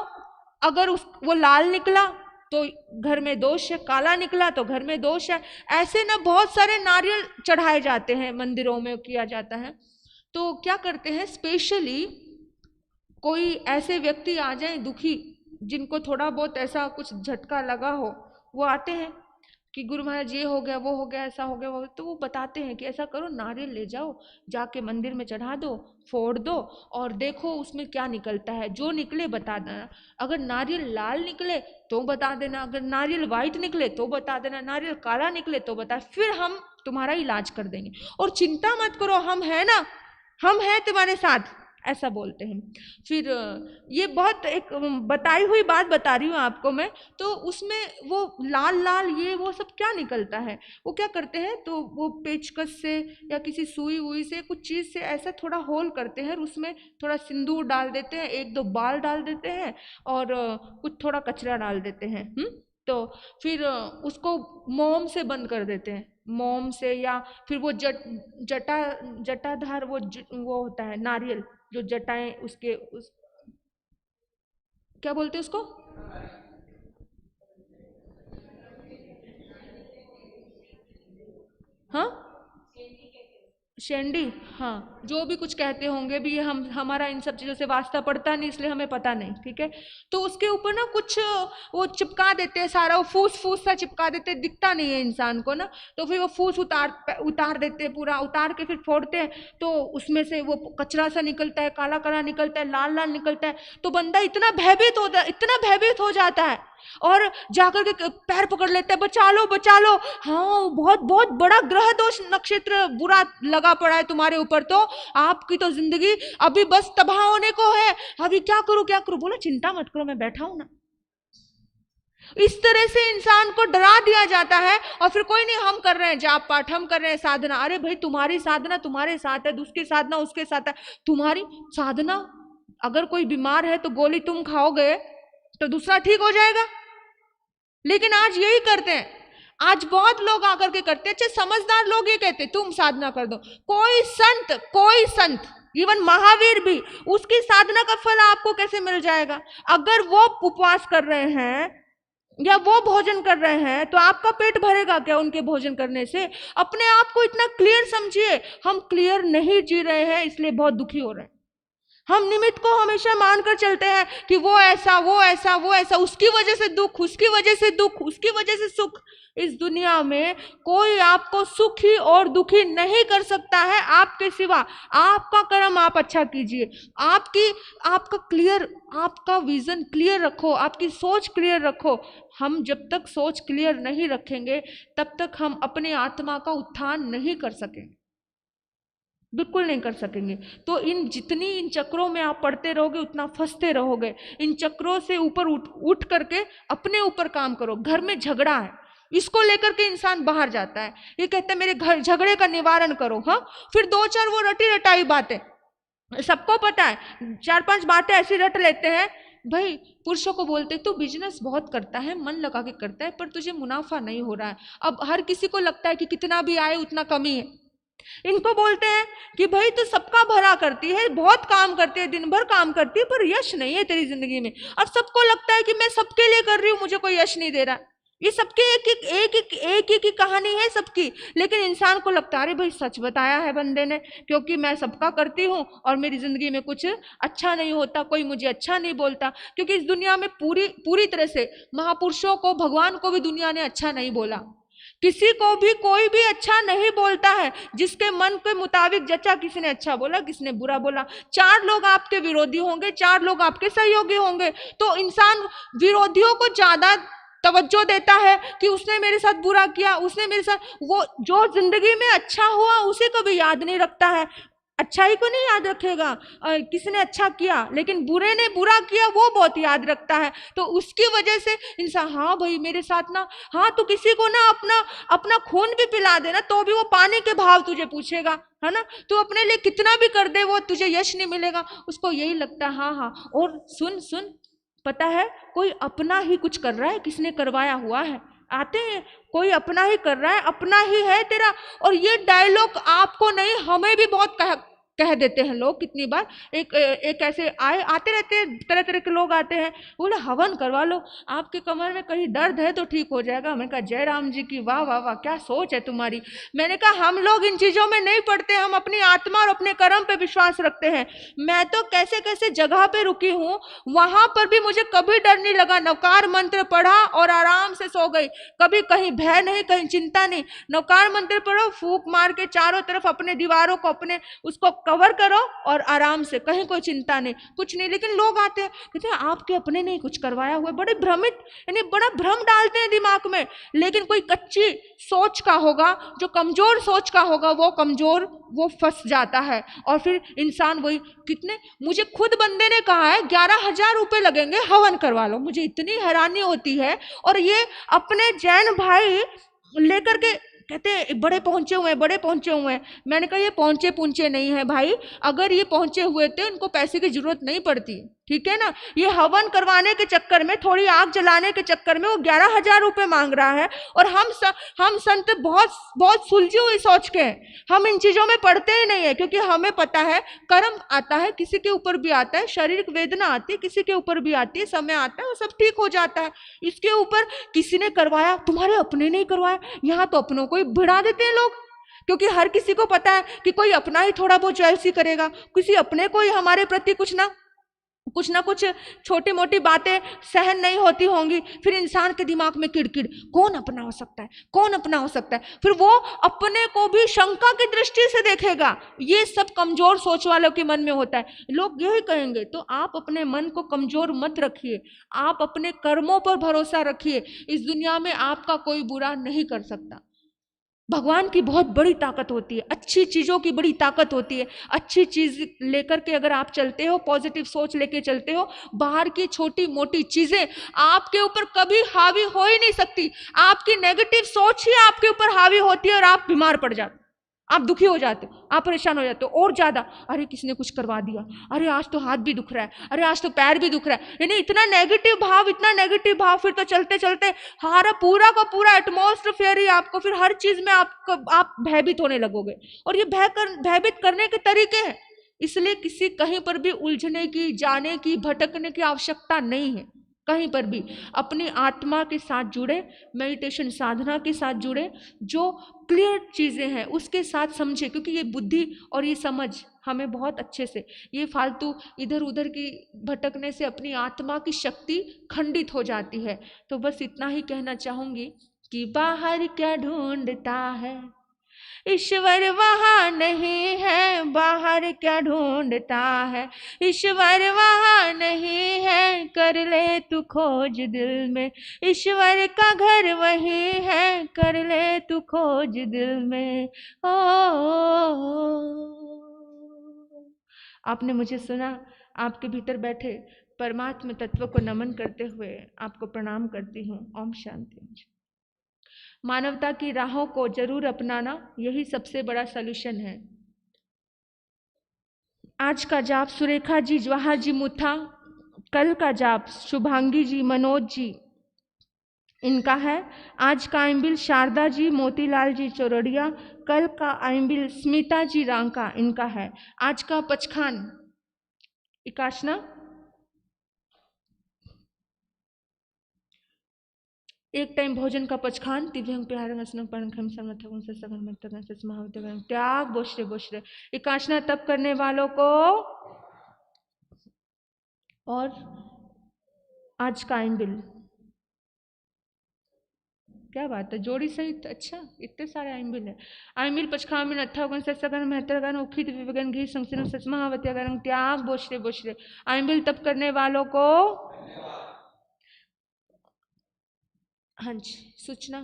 अगर वो लाल निकला तो घर में दोष है, काला निकला तो घर में दोष है। ऐसे ना बहुत सारे नारियल चढ़ाए जाते हैं, मंदिरों में किया जाता है। तो क्या करते हैं, स्पेशली कोई ऐसे व्यक्ति आ जाए दुखी, जिनको थोड़ा बहुत ऐसा कुछ झटका लगा हो, वो आते हैं कि गुरु महाराज ये हो गया, वो हो गया, ऐसा हो गया, वो। तो वो बताते हैं कि ऐसा करो, नारियल ले जाओ, जाके मंदिर में चढ़ा दो, फोड़ दो, और देखो उसमें क्या निकलता है। जो निकले बता देना। अगर नारियल लाल निकले तो बता देना, अगर नारियल वाइट निकले तो बता देना, नारियल काला निकले तो बता, फिर हम तुम्हारा इलाज कर देंगे। और चिंता मत करो, हम है ना, हम हैं तुम्हारे साथ, ऐसा बोलते हैं। फिर ये बहुत एक बताई हुई बात बता रही हूँ आपको मैं। तो उसमें वो लाल लाल ये वो सब क्या निकलता है, वो क्या करते हैं, तो वो पेचकस से या किसी सुई वुई से, कुछ चीज़ से ऐसा थोड़ा होल करते हैं, और उसमें थोड़ा सिंदूर डाल देते हैं, एक दो बाल डाल देते हैं, और कुछ थोड़ा कचरा डाल देते हैं। तो फिर उसको मोम से बंद कर देते हैं, मोम से, या फिर वो जटाधार वो होता है नारियल, जो जटाएं उसके क्या बोलते हैं उसको, हाँ शेंडी, हाँ जो भी कुछ कहते होंगे भी, हमारा इन सब चीज़ों से वास्ता पड़ता नहीं, इसलिए हमें पता नहीं, ठीक है। तो उसके ऊपर ना कुछ वो चिपका देते हैं, सारा वो फूस फूस सा चिपका देते हैं, दिखता नहीं है इंसान को ना। तो फिर वो फूस उतार देते हैं, पूरा उतार के फिर फोड़ते हैं, तो उसमें से वो कचरा सा निकलता है, काला काला निकलता है, लाल लाल निकलता है। तो बंदा इतना भयभीत हो जाता है, और जाकर के पैर पकड़ लेता है, बचा लो बचा लो। हाँ बहुत बहुत बड़ा ग्रह दोष नक्षत्र बुरा लगा पड़ा है तुम्हारे ऊपर, तो आपकी तो जिंदगी अभी बस तबाह होने को है, अभी क्या करूं क्या करूं। बोला चिंता मत करो, मैं बैठा हूं ना। इस तरह से इंसान को डरा दिया जाता है। और फिर कोई नहीं, हम कर रहे हैं जाप पाठ, हम कर रहे हैं साधना। अरे भाई तुम्हारी साधना तुम्हारे साथ है, उसकी साधना उसके साथ है। तुम्हारी साधना, अगर कोई बीमार है तो गोली तुम खाओगे तो दूसरा ठीक हो जाएगा, लेकिन आज यही करते हैं। आज बहुत लोग आकर के करते हैं, अच्छे समझदार लोग ये कहते तुम साधना कर दो। कोई संत इवन महावीर भी, उसकी साधना का फल आपको कैसे मिल जाएगा? अगर वो उपवास कर रहे हैं या वो भोजन कर रहे हैं तो आपका पेट भरेगा क्या उनके भोजन करने से? अपने आप को इतना क्लियर समझिए। हम क्लियर नहीं जी रहे हैं, इसलिए बहुत दुखी हो रहे हैं। हम निमित्त को हमेशा मानकर चलते हैं कि वो ऐसा वो ऐसा वो ऐसा, उसकी वजह से दुख, उसकी वजह से दुख, उसकी वजह से सुख। इस दुनिया में कोई आपको सुखी और दुखी नहीं कर सकता है आपके सिवा। आपका कर्म आप अच्छा कीजिए, आपका विजन क्लियर रखो, आपकी सोच क्लियर रखो। हम जब तक सोच क्लियर नहीं रखेंगे तब तक हम अपने आत्मा का उत्थान नहीं कर सकेंगे। बिल्कुल नहीं कर सकेंगे। तो जितनी इन चक्रों में आप पड़ते रहोगे उतना फंसते रहोगे। इन चक्रों से ऊपर उठ करके अपने ऊपर काम करो। घर में झगड़ा है, इसको लेकर के इंसान बाहर जाता है, ये कहते हैं मेरे घर झगड़े का निवारण करो। हाँ, फिर 2-4 वो रटी रटाई बातें, सबको पता है, 4-5 बातें ऐसी रट लेते हैं। भाई पुरुषों को बोलते तू बिजनेस बहुत करता है, मन लगा के करता है, पर तुझे मुनाफा नहीं हो रहा है। अब हर किसी को लगता है कि कितना भी आए उतना कमी है। इनको बोलते हैं कि भाई तू सबका भला करती है, बहुत काम करती है, दिन भर काम करती है, पर यश नहीं है तेरी जिंदगी में। अब सबको लगता है कि मैं सबके लिए कर रही हूँ, मुझे कोई यश नहीं दे रहा। ये सबके एक ही कहानी है सबकी। लेकिन इंसान को लगता है अरे भाई सच बताया है बंदे ने, क्योंकि मैं सबका करती हूँ और मेरी जिंदगी में कुछ अच्छा नहीं होता, कोई मुझे अच्छा नहीं बोलता। क्योंकि इस दुनिया में पूरी तरह से महापुरुषों को, भगवान को भी दुनिया ने अच्छा नहीं बोला। किसी को भी कोई भी अच्छा नहीं बोलता है। जिसके मन के मुताबिक जचा, किसी ने अच्छा बोला, किसी ने बुरा बोला। 4 लोग आपके विरोधी होंगे, 4 लोग आपके सहयोगी होंगे। तो इंसान विरोधियों को ज्यादा तवज्जो देता है कि उसने मेरे साथ बुरा किया, उसने मेरे साथ, वो जो जिंदगी में अच्छा हुआ उसे कभी याद नहीं रखता है। अच्छाई को नहीं याद रखेगा। किसी ने अच्छा किया लेकिन बुरे ने बुरा किया वो बहुत याद रखता है। तो उसकी वजह से इंसान, हाँ भाई मेरे साथ ना, हाँ तो किसी को ना अपना खून भी पिला देना तो भी वो पानी के भाव तुझे पूछेगा, है ना। तो अपने लिए कितना भी कर दे वो तुझे यश नहीं मिलेगा। उसको यही लगता है हाँ। और सुन, पता है कोई अपना ही कुछ कर रहा है, किसने करवाया हुआ है। आते हैं, कोई अपना ही कर रहा है, अपना ही है तेरा। और ये डायलॉग आपको नहीं हमें भी बहुत कह देते हैं लोग। कितनी बार एक ऐसे आते रहते हैं, तरह तरह के लोग आते हैं, बोले हवन करवा लो, आपके कमर में कहीं दर्द है तो ठीक हो जाएगा। मैंने कहा जय राम जी की, वाह वाह वाह, क्या सोच है तुम्हारी। मैंने कहा हम लोग इन चीजों में नहीं पड़ते, हम अपनी आत्मा और अपने कर्म पे विश्वास रखते हैं। मैं तो कैसे कैसे जगह पे रुकी हूँ, वहां पर भी मुझे कभी डर नहीं लगा। नवकार मंत्र पढ़ा और आराम से सो गई। कभी कहीं भय नहीं, कहीं चिंता नहीं। नवकार मंत्र पढ़ो, फूंक मार के चारों तरफ अपने दीवारों को, अपने उसको कवर करो और आराम से, कहीं कोई चिंता नहीं, कुछ नहीं। लेकिन लोग आते हैं कहते हैं आपके अपने नहीं कुछ करवाया हुआ, बड़े भ्रमित, यानी बड़ा भ्रम डालते हैं दिमाग में। लेकिन कोई कच्ची सोच का होगा, जो कमजोर सोच का होगा, वो फंस जाता है। और फिर इंसान वही, कितने, मुझे खुद बंदे ने कहा है 11,000 रुपए लगेंगे, हवन करवा लो। मुझे इतनी हैरानी होती है। और ये अपने जैन भाई लेकर के कहते हैं बड़े पहुंचे हुए हैं। मैंने कहा ये पहुंचे पूंचे नहीं है भाई, अगर ये पहुंचे हुए थे उनको पैसे की जरूरत नहीं पड़ती, ठीक है ना। ये हवन करवाने के चक्कर में, थोड़ी आग जलाने के चक्कर में वो 11,000 रुपए मांग रहा है। और हम संत बहुत सुलझी हुई सोच के हैं, हम इन चीजों में पढ़ते ही नहीं है। क्योंकि हमें पता है कर्म आता है, किसी के ऊपर भी आता है, शारीरिक वेदना आती है किसी के ऊपर भी आती है, समय आता है, वो सब ठीक हो जाता है। इसके ऊपर किसी ने करवाया, तुम्हारे अपने नहीं करवाया, यहाँ तो अपनों को ही भिड़ा देते हैं लोग। क्योंकि हर किसी को पता है कि कोई अपना ही थोड़ा बहुत जेलसी करेगा, किसी अपने को ही हमारे प्रति कुछ ना कुछ छोटी मोटी बातें सहन नहीं होती होंगी। फिर इंसान के दिमाग में किड़किड़, कौन अपना हो सकता है। फिर वो अपने को भी शंका की दृष्टि से देखेगा। ये सब कमजोर सोच वालों के मन में होता है। लोग यही कहेंगे। तो आप अपने मन को कमजोर मत रखिए, आप अपने कर्मों पर भरोसा रखिए। इस दुनिया में आपका कोई बुरा नहीं कर सकता। भगवान की बहुत बड़ी ताकत होती है, अच्छी चीजों की बड़ी ताकत होती है। अच्छी चीज लेकर के अगर आप चलते हो, पॉजिटिव सोच लेके चलते हो, बाहर की छोटी मोटी चीजें आपके ऊपर कभी हावी हो ही नहीं सकती। आपकी नेगेटिव सोच ही आपके ऊपर हावी होती है और आप बीमार पड़ जाते, आप दुखी हो जाते हो, आप परेशान हो जाते हो। और ज्यादा, अरे किसने कुछ करवा दिया, अरे आज तो हाथ भी दुख रहा है, अरे आज तो पैर भी दुख रहा है, यानी इतना नेगेटिव भाव। फिर तो चलते चलते हमारा पूरा का पूरा एटमॉस्फेयर ही आपको, फिर हर चीज में आप भयभीत होने लगोगे। और ये भयभीत करने के तरीके हैं। इसलिए किसी कहीं पर भी उलझने की, जाने की, भटकने की आवश्यकता नहीं है। कहीं पर भी अपनी आत्मा के साथ जुड़े, मेडिटेशन साधना के साथ जुड़े, जो क्लियर चीज़ें हैं उसके साथ समझे। क्योंकि ये बुद्धि और ये समझ हमें बहुत अच्छे से, ये फालतू इधर उधर की भटकने से अपनी आत्मा की शक्ति खंडित हो जाती है। तो बस इतना ही कहना चाहूँगी कि बाहर क्या ढूंढता है, ईश्वर वहाँ नहीं है। बाहर क्या ढूंढता है, ईश्वर वहाँ नहीं है। कर ले तू खोज दिल में, ईश्वर का घर वही है। कर ले तू खोज दिल में। ओ आपने मुझे सुना। आपके भीतर बैठे परमात्मा तत्व को नमन करते हुए आपको प्रणाम करती हूँ। ओम शांति। मानवता की राहों को जरूर अपनाना, यही सबसे बड़ा सॉल्यूशन है। आज का जाप सुरेखा जी, जवाहर जी मुथा, कल का जाप शुभांगी जी, मनोज जी इनका है। आज का आइंबिल शारदा जी, मोतीलाल जी चौरड़िया, कल का आइंबिल स्मिता जी रांका इनका है। आज का पचखान इकाशना एक टाइम भोजन का पचखान दिव्यांग प्यारंग असनंग परंग खम समर्थकों से सगन में तगन से समावत त्याग बोशरे बोशरे इकाशना तप करने वालों को। और आज का आइंबिल, क्या बात है, जोड़ी सहित। अच्छा, इतने सारे आइंबिल है। आइंबिल पचखामिन अट्ठावन से सगन महतरगन उखित विवगन घी संसिन सचमावत्यागन त्याग बोशरे बोशरे आइंबिल तप करने वालों को। हाँ जी, सूचना।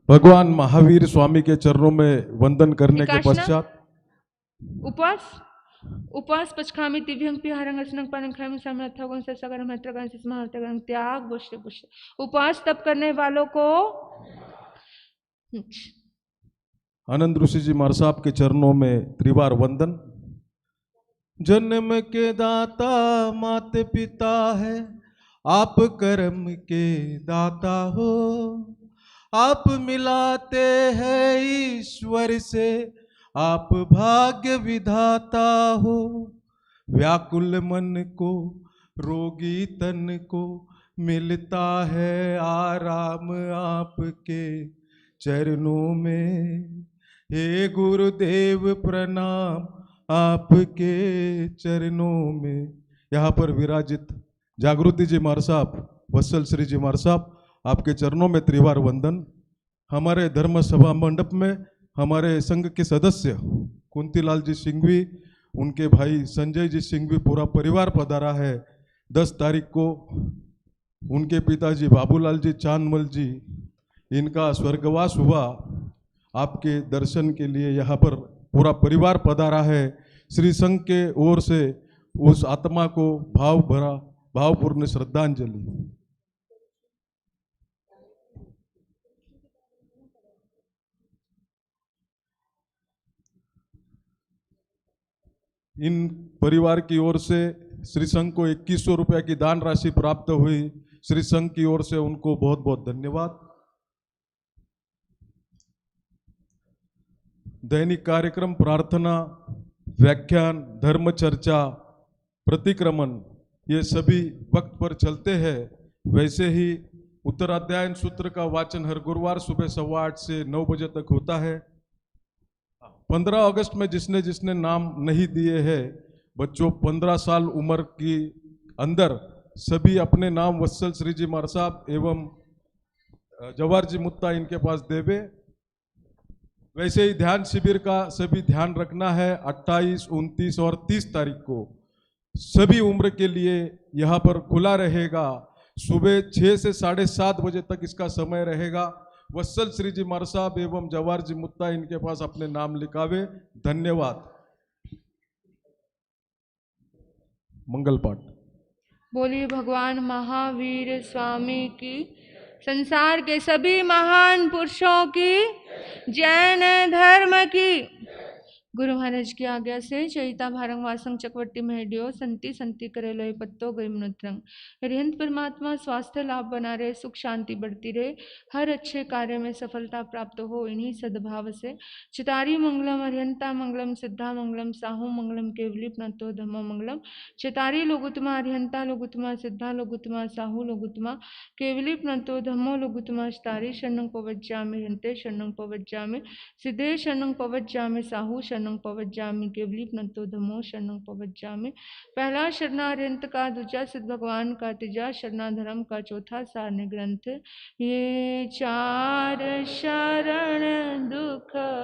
भगवान महावीर स्वामी के चरणों में वंदन करने के विकासना? पश्चात उपवास उपवास पचखामी दिव्यंग पिहारंग असनंग पानंग खैम समर्थगन से सगर महत्रगन से स्मार्तगन त्याग बुश्रे बुश्रे उपवास तप करने वालों को। आनंद ऋषि जी महाराज साहब के चरणों में त्रिवार वंदन। जन्म के दाता माते पिता है, आप कर्म के दाता हो, आप मिलाते हैं ईश्वर से, आप भाग्य विधाता हो। व्याकुल मन को, रोगी तन को मिलता है आराम आपके चरणों में। हे गुरुदेव प्रणाम आपके चरणों में। यहाँ पर विराजित जागृति जी महाराज साहब, वत्सल श्री जी महाराज साहब, आपके चरणों में त्रिवार वंदन। हमारे धर्म सभा मंडप में हमारे संघ के सदस्य कुंतीलाल जी सिंघवी, उनके भाई संजय जी सिंघवी, पूरा परिवार पधारा है। 10 तारीख को उनके पिताजी बाबूलाल जी चांदमल जी, इनका स्वर्गवास हुआ। आपके दर्शन के लिए यहाँ पर पूरा परिवार पधारा है। श्री संघ के ओर से उस आत्मा को भावपूर्ण श्रद्धांजलि। इन परिवार की ओर से श्री संघ को 2100 रुपये की दान राशि प्राप्त हुई। श्री संघ की ओर से उनको बहुत बहुत धन्यवाद। दैनिक कार्यक्रम प्रार्थना, व्याख्यान, धर्म चर्चा, प्रतिक्रमण, ये सभी वक्त पर चलते हैं। वैसे ही उत्तराध्यायन सूत्र का वाचन हर गुरुवार सुबह 8:15 से 9 बजे तक होता है। 15 अगस्त में जिसने जिसने नाम नहीं दिए हैं, बच्चों 15 साल उम्र की अंदर सभी अपने नाम वत्सल श्री जी महाराज साहब एवं जवाहर जी मुत्ता इनके पास देवे। वैसे ही ध्यान शिविर का सभी ध्यान रखना है। 28, 29 और 30 तारीख को सभी उम्र के लिए यहाँ पर खुला रहेगा। सुबह 6 से 7:30 बजे तक इसका समय रहेगा। वत्सल श्री जी महाराज साहब एवं जवाहर जी मुत्ता इनके पास अपने नाम लिखावे। धन्यवाद। मंगल पाठ। बोलिए भगवान महावीर स्वामी की, संसार के सभी महान पुरुषों की, जैन धर्म की। गुरु महाराज की आज्ञा से चैता भारंग वासंग चकवट्टी महडियो संति संति करे लोई पत्तो गई मनुत्रंग। हरिहंत परमात्मा स्वास्थ्य लाभ बना रहे, सुख शांति बढ़ती रहे, हर अच्छे कार्य में सफलता प्राप्त हो इन्हीं सद्भाव से। चितारी मंगलम हरिहंता मंगलम सिद्धा मंगलम साहू मंगलम केवली प्रणतो धम्मो मंगलम। चितारी लोगुतमा हरिहंता लोगुतमा सिद्धा लोगुतमा साहू लोगुतमा केवली प्रणतो धम्मो लोगुतमा। चितारी शरणं पवज्जामि हरिहंते शरणं पवज्जामि सिद्धे शरणं पवज्जामि साहू शरणं पवज्जामि केवली प्रणतो धम्मो शरणं पवज्जामि। पहला शरणार्यंत का, दूसरा सिद्ध भगवान का, तीसरा शरणाधर्म का, चौथा सारण्य ग्रंथ। ये 4 शरण दुख